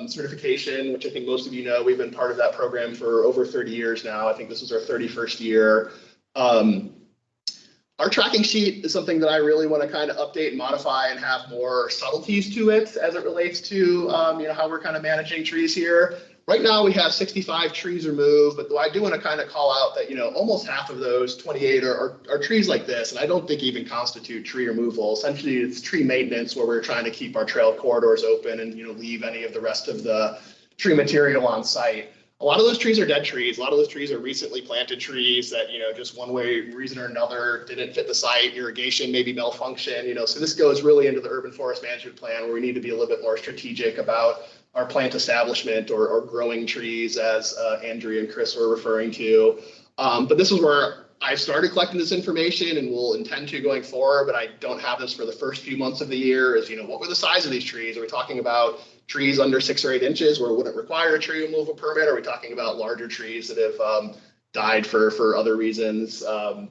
certification, which I think most of you know. We've been part of that program for over 30 years now. I think this is our 31st year. Our tracking sheet is something that I really want to kind of update and modify and have more subtleties to it as it relates to you know, how we're kind of managing trees here. Right now we have 65 trees removed, but I do want to kind of call out that, you know, almost half of those 28 are trees like this, and I don't think even constitute tree removal. Essentially, it's tree maintenance where we're trying to keep our trail corridors open and, you know, leave any of the rest of the tree material on site. A lot of those trees are dead trees. A lot of those trees are recently planted trees that, you know, just one reason or another didn't fit the site. Irrigation maybe malfunction, you know, so this goes really into the urban forest management plan where we need to be a little bit more strategic about our plant establishment or growing trees, as Andrea and Chris were referring to. But this is where I started collecting this information and will intend to going forward, but I don't have this for the first few months of the year, is, you know, what were the size of these trees? Are we talking about trees under 6 or 8 inches where it wouldn't require a tree removal permit? Are we talking about larger trees that have died for other reasons?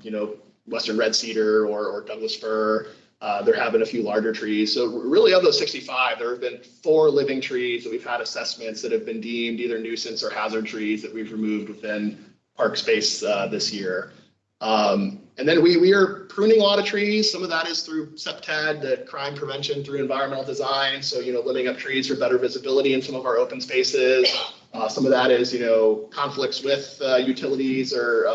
You know, Western red cedar or Douglas fir. There have been a few larger trees. So really of those 65, there have been 4 living trees that we've had assessments that have been deemed either nuisance or hazard trees that we've removed within park space this year. And then we are pruning a lot of trees. Some of that is through CEPTAD, the crime prevention through environmental design. So, you know, limbing up trees for better visibility in some of our open spaces. Some of that is, you know, conflicts with utilities or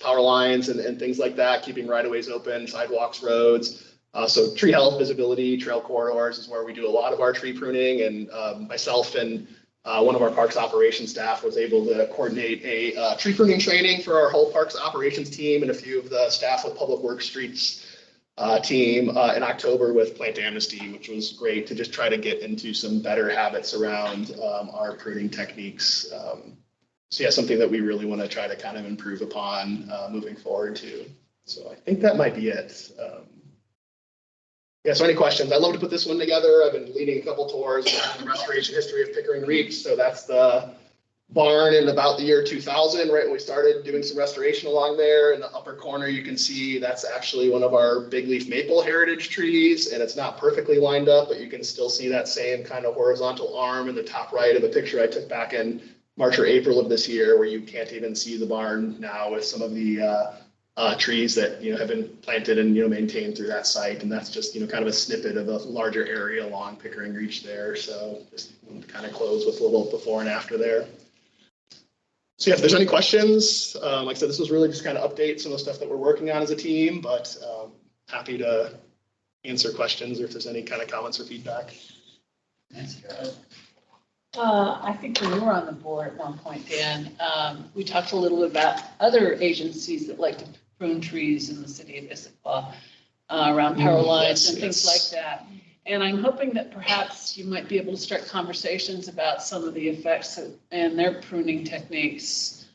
power lines and things like that, keeping right-of-ways open, sidewalks, roads. So tree health, visibility, trail corridors is where we do a lot of our tree pruning. And myself and one of our parks operations staff was able to coordinate a tree pruning training for our whole parks operations team and a few of the staff with Public Works Streets team in October with Plant Amnesty, which was great to just try to get into some better habits around our pruning techniques. So yeah, something that we really want to try to kind of improve upon moving forward too. So I think that might be it. Yeah, so any questions? I'd love to put this one together. I've been leading a couple tours on the restoration history of Pickering Reach. So that's the barn in about the year 2000, right when we started doing some restoration along there. In the upper corner, you can see that's actually one of our big leaf maple heritage trees, and it's not perfectly lined up, but you can still see that same kind of horizontal arm in the top right of the picture I took back in March or April of this year, where you can't even see the barn now with some of the trees that, you know, have been planted and, you know, maintained through that site. And that's just, you know, kind of a snippet of a larger area along Pickering Reach there. So just wanted to kind of close with a little before and after there. So yeah, if there's any questions, like I said, this was really just kind of update some of the stuff that we're working on as a team, but happy to answer questions or if there's any kind of comments or feedback. Thanks, guys. I think when you were on the board at one point, Dan, we talked a little bit about other agencies that like to prune trees in the city of Issaquah around power lines and things like that. And I'm hoping that perhaps you might be able to start conversations about some of the effects and their pruning techniques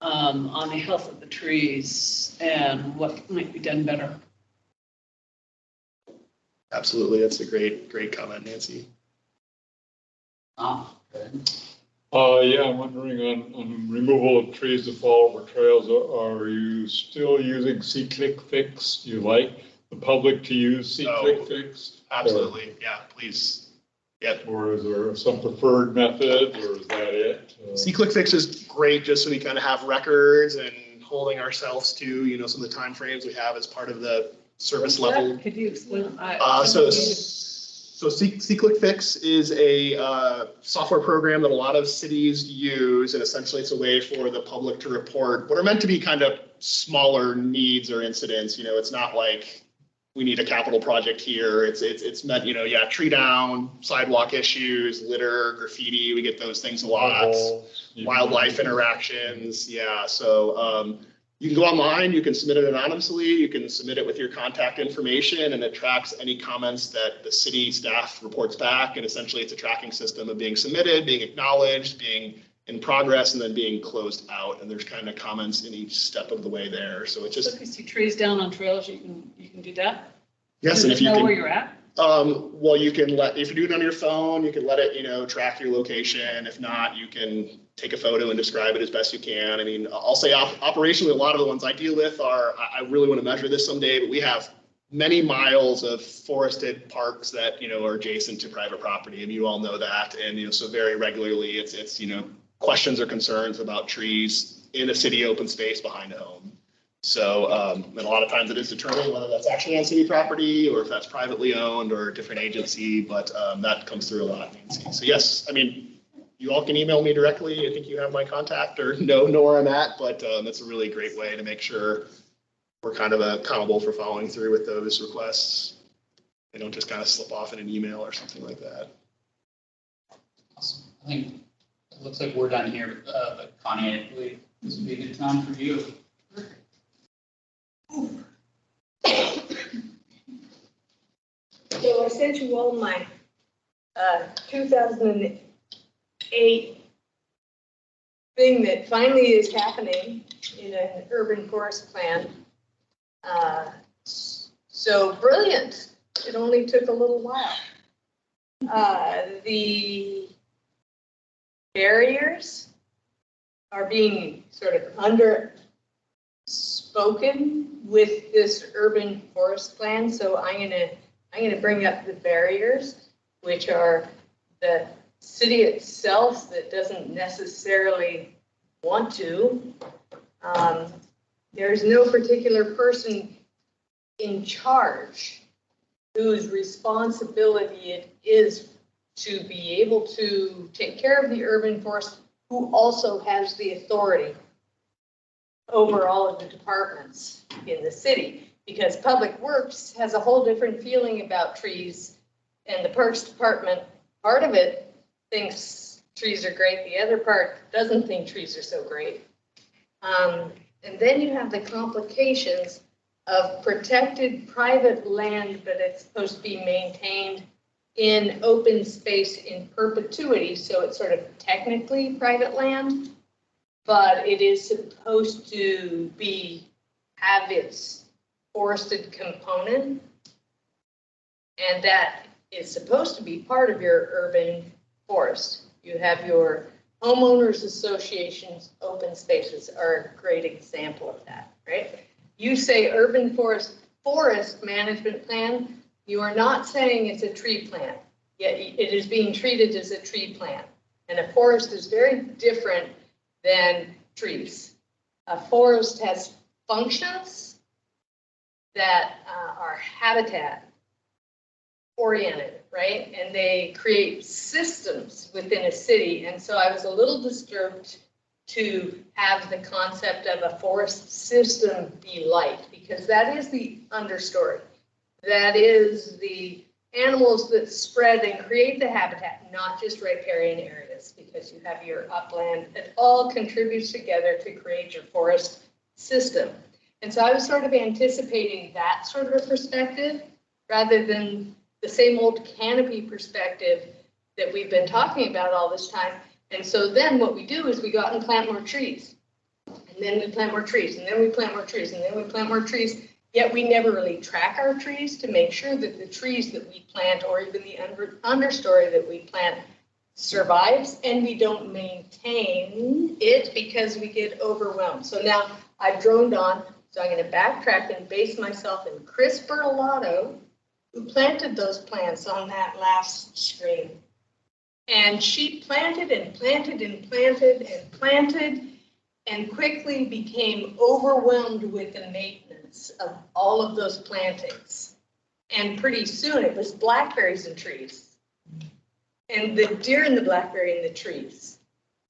on the health of the trees and what might be done better. Absolutely. That's a great comment, Nancy. Yeah, I'm wondering on removal of trees that fall over trails, are you still using C-Click Fix? Do you like the public to use C-Click Fix? Absolutely, yeah, please. Yeah. Or is there some preferred method, or is that it? C-Click Fix is great just so we kind of have records and holding ourselves to, you know, some of the timeframes we have as part of the service level. Could you explain? So C-Click Fix is a software program that a lot of cities use, and essentially it's a way for the public to report what are meant to be kind of smaller needs or incidents. You know, it's not like we need a capital project here. It's meant, you know, yeah, tree down, sidewalk issues, litter, graffiti. We get those things a lot. Wildlife interactions, yeah. So you can go online, you can submit it anonymously, you can submit it with your contact information, and it tracks any comments that the city staff reports back. And essentially it's a tracking system of being submitted, being acknowledged, being in progress, and then being closed out. And there's kind of comments in each step of the way there. So it's just. So if you see trees down on trails, you can do that? Yes, and if you know can, where you're at? Well, you can if you do it on your phone, you can let it, track your location. If not, you can take a photo and describe it as best you can. I mean, I'll say operationally, a lot of the ones I deal with are, I really want to measure this someday, but we have many miles of forested parks that, are adjacent to private property, and you all know that. And, so very regularly it's, questions or concerns about trees in a city open space behind a home. So, and a lot of times it is determined whether that's actually on city property or if that's privately owned or a different agency, but that comes through a lot, Nancy. So yes, I mean, you all can email me directly. I think you have my contact or know where I'm at, but that's a really great way to make sure we're kind of accountable for following through with those requests. They don't just kind of slip off in an email or something like that. Awesome. I think it looks like we're done here, but Connie, I believe this would be a good time for you. So I sent you all my 2008 thing that finally is happening in an urban forest plan. So brilliant. It only took a little while. The barriers are being sort of underspoken with this urban forest plan. So I'm gonna bring up the barriers, which are the city itself that doesn't necessarily want to. There's no particular person in charge whose responsibility it is to be able to take care of the urban forest, who also has the authority over all of the departments in the city. Because Public Works has a whole different feeling about trees, and the Parks Department, part of it thinks trees are great, the other part doesn't think trees are so great. And then you have the complications of protected private land, but it's supposed to be maintained in open space in perpetuity. So it's sort of technically private land, but it is supposed to have its forested component. And that is supposed to be part of your urban forest. You have your homeowners associations, open spaces are a great example of that, right? You say urban forest management plan, you are not saying it's a tree plan, yet it is being treated as a tree plan. And a forest is very different than trees. A forest has functions that are habitat oriented, right? And they create systems within a city. And so I was a little disturbed to have the concept of a forest system be light, because that is the understory. That is the animals that spread and create the habitat, not just riparian areas, because you have your upland. It all contributes together to create your forest system. And so I was sort of anticipating that sort of a perspective rather than the same old canopy perspective that we've been talking about all this time. And so then what we do is we go out and plant more trees. And then we plant more trees, and then we plant more trees, and then we plant more trees. Yet we never really track our trees to make sure that the trees that we plant, or even the understory that we plant, survives, and we don't maintain it because we get overwhelmed. So now I've droned on, so I'm going to backtrack and base myself in Chris Bertolato, who planted those plants on that last screen. And she planted and planted and planted and planted, and quickly became overwhelmed with the maintenance of all of those plantings. And pretty soon it was blackberries and trees, and the deer and the blackberry in the trees.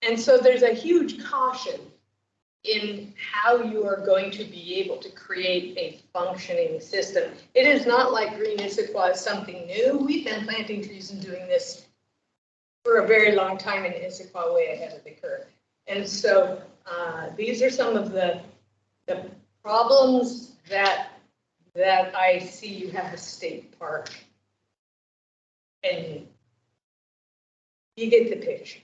And so there's a huge caution in how you are going to be able to create a functioning system. It is not like green Issaquah is something new. We've been planting trees and doing this for a very long time in Issaquah, way ahead of the curve. And so these are some of the problems that I see. You have a state park, and you get the picture.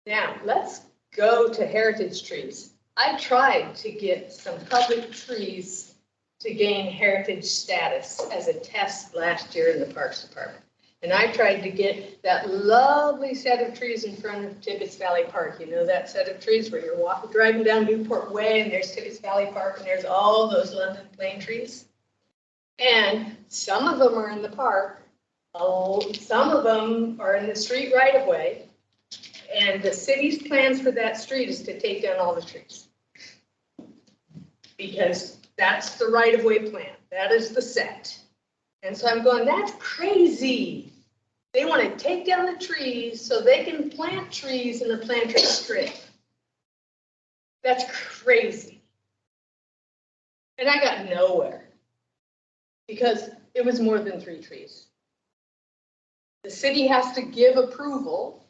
Now let's go to heritage trees. I tried to get some public trees to gain heritage status as a test last year in the Parks Department. And I tried to get that lovely set of trees in front of Tibbetts Valley Park. You know that set of trees where you're driving down Newport Way and there's Tibbetts Valley Park and there's all those London plane trees? And some of them are in the park. Oh, some of them are in the street right of way. And the city's plans for that street is to take down all the trees. Because that's the right of way plan. That is the set. And so I'm going, that's crazy. They want to take down the trees so they can plant trees in the planter strip. That's crazy. And I got nowhere because it was more than 3 trees. The city has to give approval.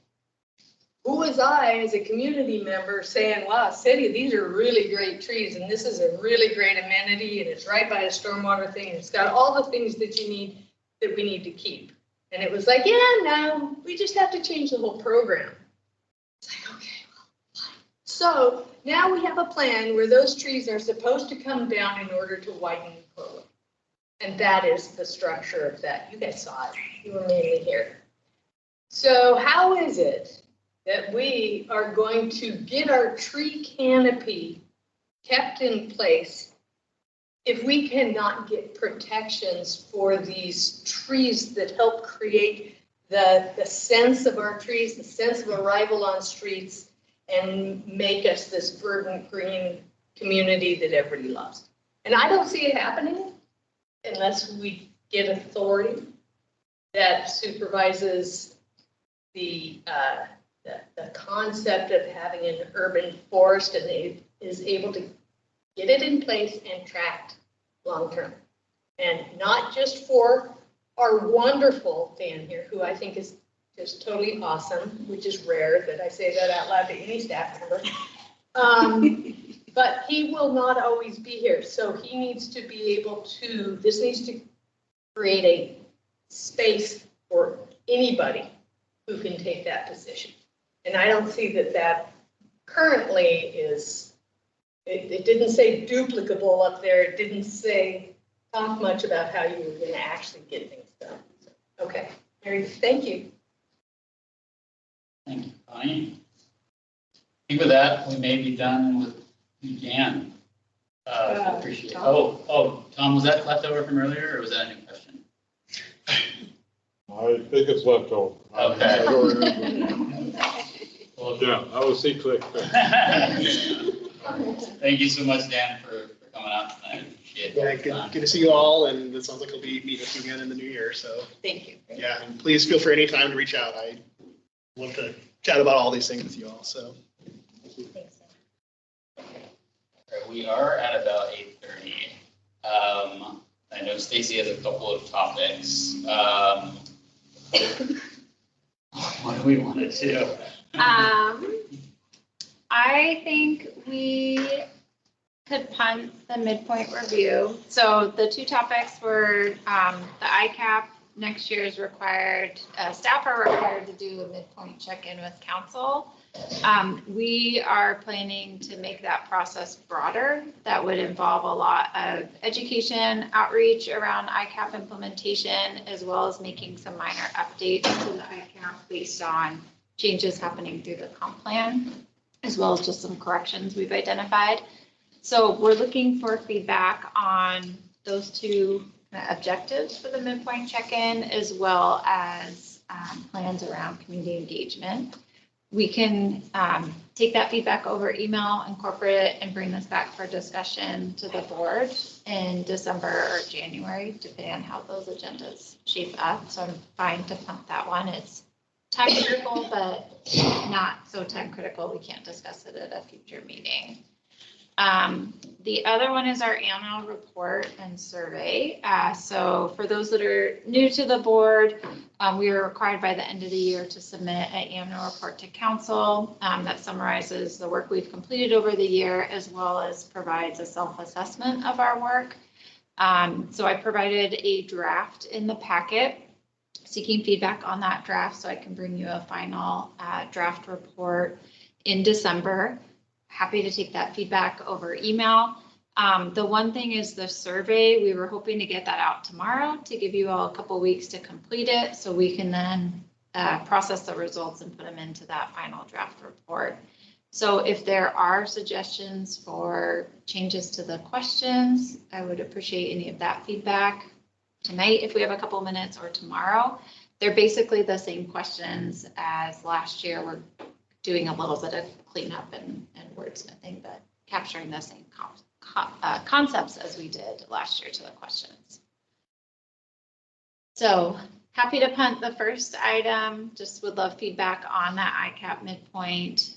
Who was I as a community member saying, wow, city, these are really great trees and this is a really great amenity and it's right by a stormwater thing and it's got all the things that you need, that we need to keep. And it was like, yeah, no, we just have to change the whole program. It's like, okay, well, fine. So now we have a plan where those trees are supposed to come down in order to widen the road. And that is the structure of that. You guys saw it. You were mainly here. So how is it that we are going to get our tree canopy kept in place if we cannot get protections for these trees that help create the sense of our trees, the sense of arrival on streets, and make us this verdant green community that everybody loves? And I don't see it happening unless we get authority that supervises the concept of having an urban forest and is able to get it in place and tracked long-term. And not just for our wonderful Dan here, who I think is just totally awesome, which is rare that I say that out loud to any staff member. But he will not always be here. So he needs to be able to, this needs to create a space for anybody who can take that position. And I don't see that that currently is, it didn't say duplicable up there. It didn't say, talk much about how you were going to actually get things done. So, okay, Mary, thank you. Thank you, Connie. I think with that, we may be done with Dan. Appreciate it. Oh, Tom, was that left over from earlier or was that a new question? I think it's left over. Okay. I don't remember. Well, yeah, I will see click. Thank you so much, Dan, for coming out tonight. Appreciate it. Yeah, good to see you all, and it sounds like we'll be meeting with you again in the new year, so. Thank you. Yeah, and please feel free anytime to reach out. I love to chat about all these things with you all, so. Thanks. We are at about 8:30. I know Stacy has a couple of topics. What do we want to do? I think we could punt the midpoint review. So the 2 topics were the ICAP next year is required, staff are required to do a midpoint check-in with council. We are planning to make that process broader. That would involve a lot of education, outreach around ICAP implementation, as well as making some minor updates to the ICAP based on changes happening through the comp plan, as well as just some corrections we've identified. So we're looking for feedback on those 2 objectives for the midpoint check-in, as well as plans around community engagement. We can take that feedback over email, incorporate it, and bring this back for discussion to the board in December or January, depending on how those agendas shape up. So I'm fine to punt that one. It's time critical, but not so time critical we can't discuss it at a future meeting. The other one is our annual report and survey. So for those that are new to the board, we are required by the end of the year to submit an annual report to council that summarizes the work we've completed over the year, as well as provides a self-assessment of our work. So I provided a draft in the packet, seeking feedback on that draft so I can bring you a final draft report in December. Happy to take that feedback over email. The one thing is the survey. We were hoping to get that out tomorrow to give you all a couple weeks to complete it so we can then process the results and put them into that final draft report. So if there are suggestions for changes to the questions, I would appreciate any of that feedback tonight if we have a couple minutes or tomorrow. They're basically the same questions as last year. We're doing a little bit of cleanup and wordsmithing, but capturing the same concepts as we did last year to the questions. So happy to punt the first item. Just would love feedback on that ICAP midpoint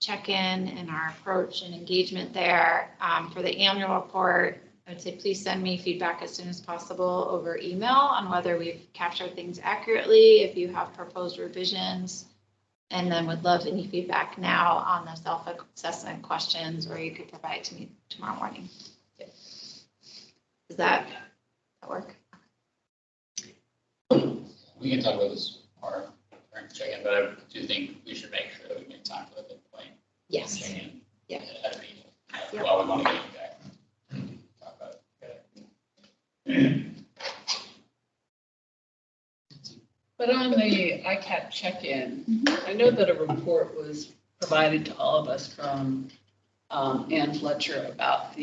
check-in and our approach and engagement there. For the annual report, I would say please send me feedback as soon as possible over email on whether we've captured things accurately, if you have proposed revisions, and then would love any feedback now on the self-assessment questions, or you could provide to me tomorrow morning. Does that work? We can talk about this more during check-in, but I do think we should make sure that we make time for the midpoint. Yes. Check-in. Yeah. At a meeting. Yep. While we want to get you back. Talk about it. But on the ICAP check-in, I know that a report was provided to all of us from Ann Fletcher about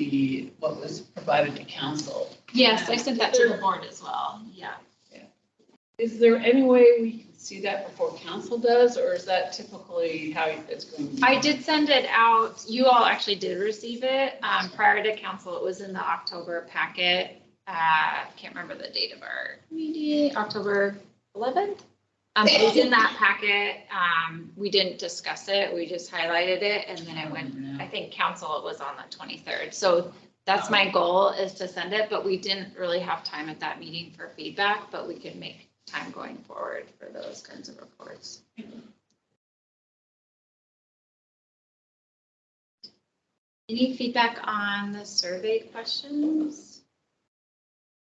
what was provided to council. Yes, I sent that to the board as well. Yeah. Is there any way we can see that before council does, or is that typically how it's going to be? I did send it out. You all actually did receive it prior to council. It was in the October packet. Can't remember the date of our meeting, October 11th. It was in that packet. We didn't discuss it. We just highlighted it, and then it went, I think council, it was on the 23rd. So that's my goal, is to send it, but we didn't really have time at that meeting for feedback, but we could make time going forward for those kinds of reports. Any feedback on the survey questions?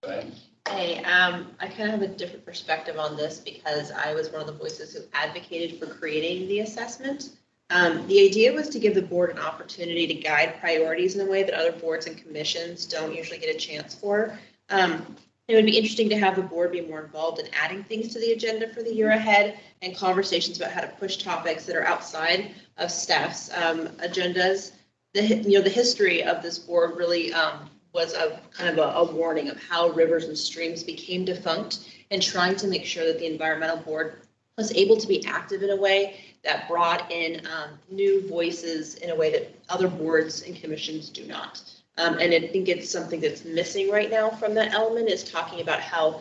Go ahead. Hey, I kind of have a different perspective on this because I was one of the voices who advocated for creating the assessment. The idea was to give the board an opportunity to guide priorities in a way that other boards and commissions don't usually get a chance for. It would be interesting to have the board be more involved in adding things to the agenda for the year ahead and conversations about how to push topics that are outside of staff's agendas. The history of this board really was a kind of a warning of how rivers and streams became defunct, and trying to make sure that the environmental board was able to be active in a way that brought in new voices in a way that other boards and commissions do not. And I think it's something that's missing right now from that element, is talking about how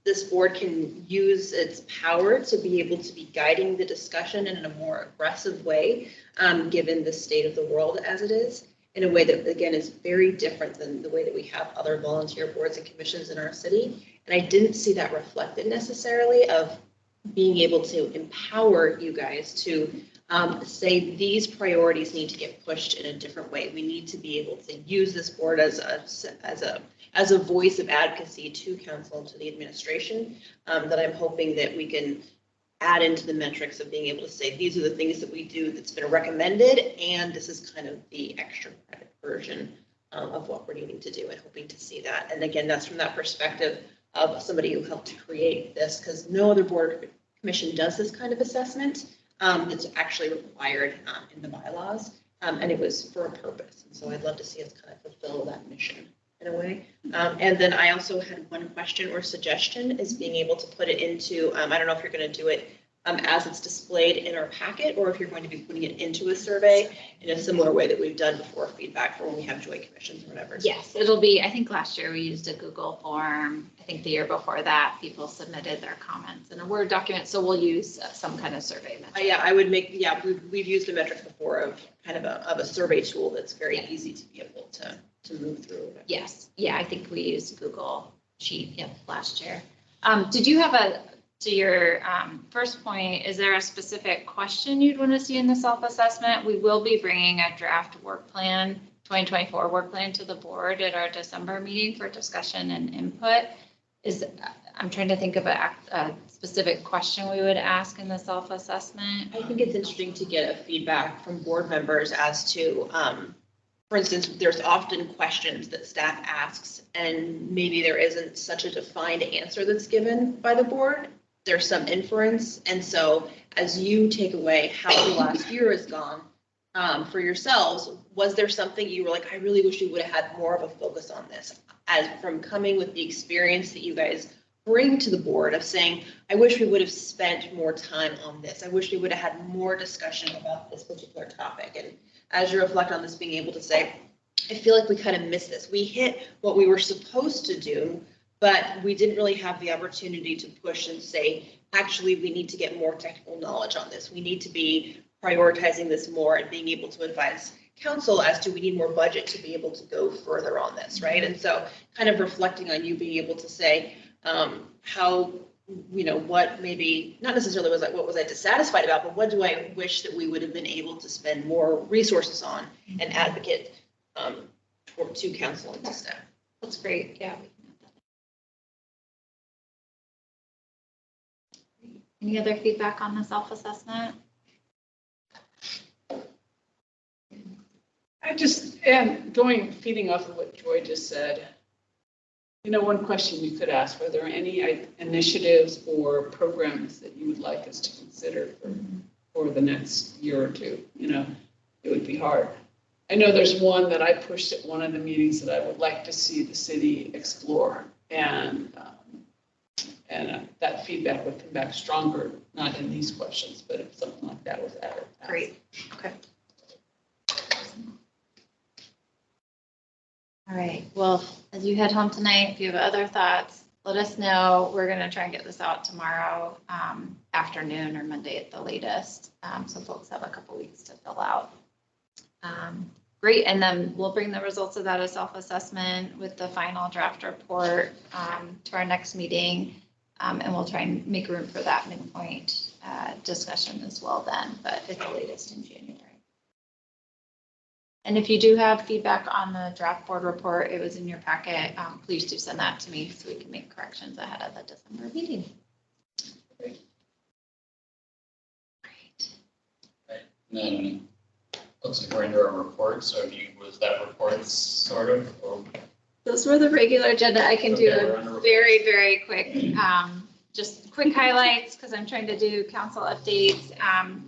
this board can use its power to be able to be guiding the discussion in a more aggressive way, given the state of the world as it is, in a way that, again, is very different than the way that we have other volunteer boards and commissions in our city. And I didn't see that reflected necessarily, of being able to empower you guys to say these priorities need to get pushed in a different way. We need to be able to use this board as a voice of advocacy to council and to the administration, that I'm hoping that we can add into the metrics of being able to say, these are the things that we do that's been recommended, and this is kind of the extra credit version of what we're needing to do, and hoping to see that. And again, that's from that perspective of somebody who helped create this, because no other board or commission does this kind of assessment. It's actually required in the bylaws, and it was for a purpose. And so I'd love to see us kind of fulfill that mission in a way. And then I also had one question or suggestion, is being able to put it into, I don't know if you're going to do it as it's displayed in our packet, or if you're going to be putting it into a survey in a similar way that we've done before, feedback for when we have joint commissions or whatever. Yes, it'll be, I think last year we used a Google form. I think the year before that, people submitted their comments in a Word document. So we'll use some kind of survey method. Yeah, I would make, we've used a metric before of kind of a survey tool that's very easy to be able to move through. Yes, yeah, I think we used Google Sheet last year. Did you have to your first point, is there a specific question you'd want to see in the self-assessment? We will be bringing a draft work plan, 2024 work plan, to the board at our December meeting for discussion and input. I'm trying to think of a specific question we would ask in the self-assessment. I think it's interesting to get a feedback from board members as to for instance, there's often questions that staff asks and maybe there isn't such a defined answer that's given by the board. There's some inference. And so as you take away how the last year has gone for yourselves, was there something you were like, I really wish we would have had more of a focus on this, as from coming with the experience that you guys bring to the board of saying, I wish we would have spent more time on this. I wish we would have had more discussion about this particular topic. And as you reflect on this, being able to say, I feel like we kind of missed this. We hit what we were supposed to do, but we didn't really have the opportunity to push and say, actually, we need to get more technical knowledge on this. We need to be prioritizing this more and being able to advise council as to we need more budget to be able to go further on this, right? And so kind of reflecting on you being able to say how, you know, what maybe, not necessarily was like, what was I dissatisfied about, but what do I wish that we would have been able to spend more resources on and advocate to council and to staff. That's great, yeah. Any other feedback on the self-assessment? Feeding off of what Joy just said, you know, one question you could ask, were there any initiatives or programs that you would like us to consider for the next year or two? You know, it would be hard. I know there's one that I pushed at one of the meetings that I would like to see the city explore, and that feedback would come back stronger, not in these questions, but if something like that was added. Great, okay. All right, well, as you head home tonight, if you have other thoughts, let us know. We're gonna try and get this out tomorrow afternoon or Monday at the latest. So folks have a couple weeks to fill out. Great, and then we'll bring the results of that as self-assessment with the final draft report to our next meeting. And we'll try and make room for that midpoint discussion as well then, but at the latest in January. And if you do have feedback on the draft board report, it was in your packet, please do send that to me so we can make corrections ahead of the December meeting. Great. Then looks like we're into our report. So was that report sort of? Or? Those were the regular agenda. I can do a very, very quick, just quick highlights because I'm trying to do council updates.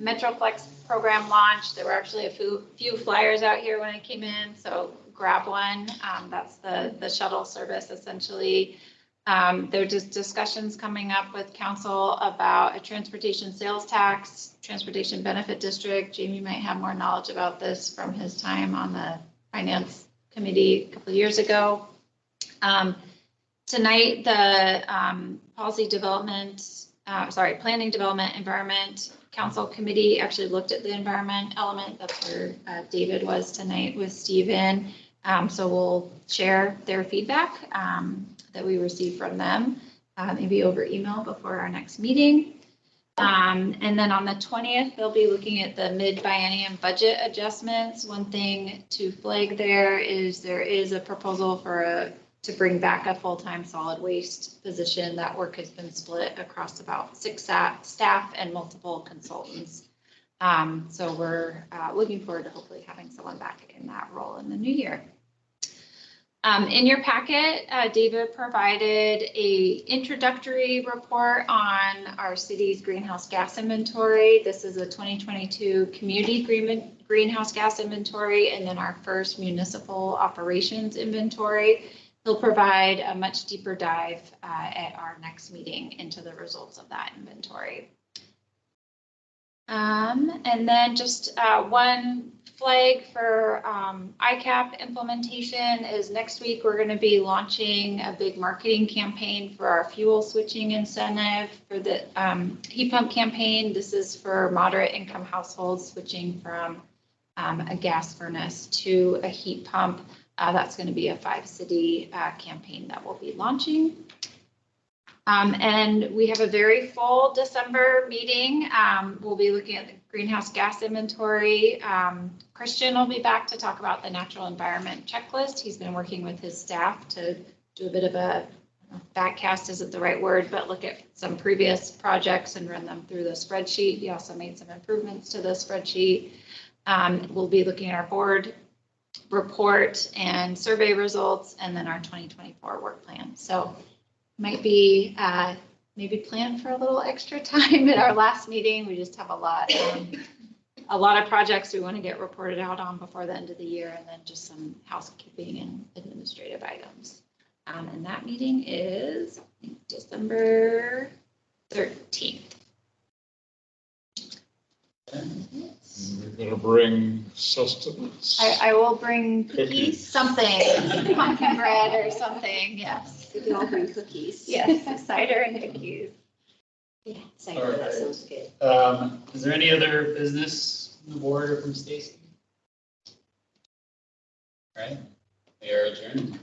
Metroflex program launched. There were actually a few flyers out here when I came in, so grab one. That's the shuttle service essentially. There are just discussions coming up with council about a transportation sales tax, transportation benefit district. Jamie might have more knowledge about this from his time on the finance committee a couple of years ago. Tonight, the planning development environment council committee actually looked at the environment element. That's where David was tonight with Stephen. So we'll share their feedback that we received from them, maybe over email before our next meeting. And then on the 20th, they'll be looking at the mid-biennium budget adjustments. One thing to flag there is a proposal to bring back a full-time solid waste position. That work has been split across about 6 staff and multiple consultants. So we're looking forward to hopefully having someone back in that role in the new year. In your packet, David provided an introductory report on our city's greenhouse gas inventory. This is a 2022 community greenhouse gas inventory and then our first municipal operations inventory. He'll provide a much deeper dive at our next meeting into the results of that inventory. And then just one flag for ICAP implementation is next week we're going to be launching a big marketing campaign for our fuel switching incentive for the heat pump campaign. This is for moderate income households switching from a gas furnace to a heat pump. That's going to be a 5-city campaign that we'll be launching. And we have a very full December meeting. We'll be looking at the greenhouse gas inventory. Christian will be back to talk about the natural environment checklist. He's been working with his staff to do a bit of a backcast isn't the right word, but look at some previous projects and run them through the spreadsheet. He also made some improvements to the spreadsheet. We'll be looking at our board report and survey results, and then our 2024 work plan. So might be maybe plan for a little extra time at our last meeting. We just have a lot of projects we want to get reported out on before the end of the year, and then just some housekeeping and administrative items. And that meeting is December 13th. We're gonna bring sustenance. I will bring cookies, something, pumpkin bread or something, yes. We can all bring cookies. Yes, cider and cookies. Yeah, cider, that sounds good. Is there any other business on the board or from Stacy? All right, we are adjourned.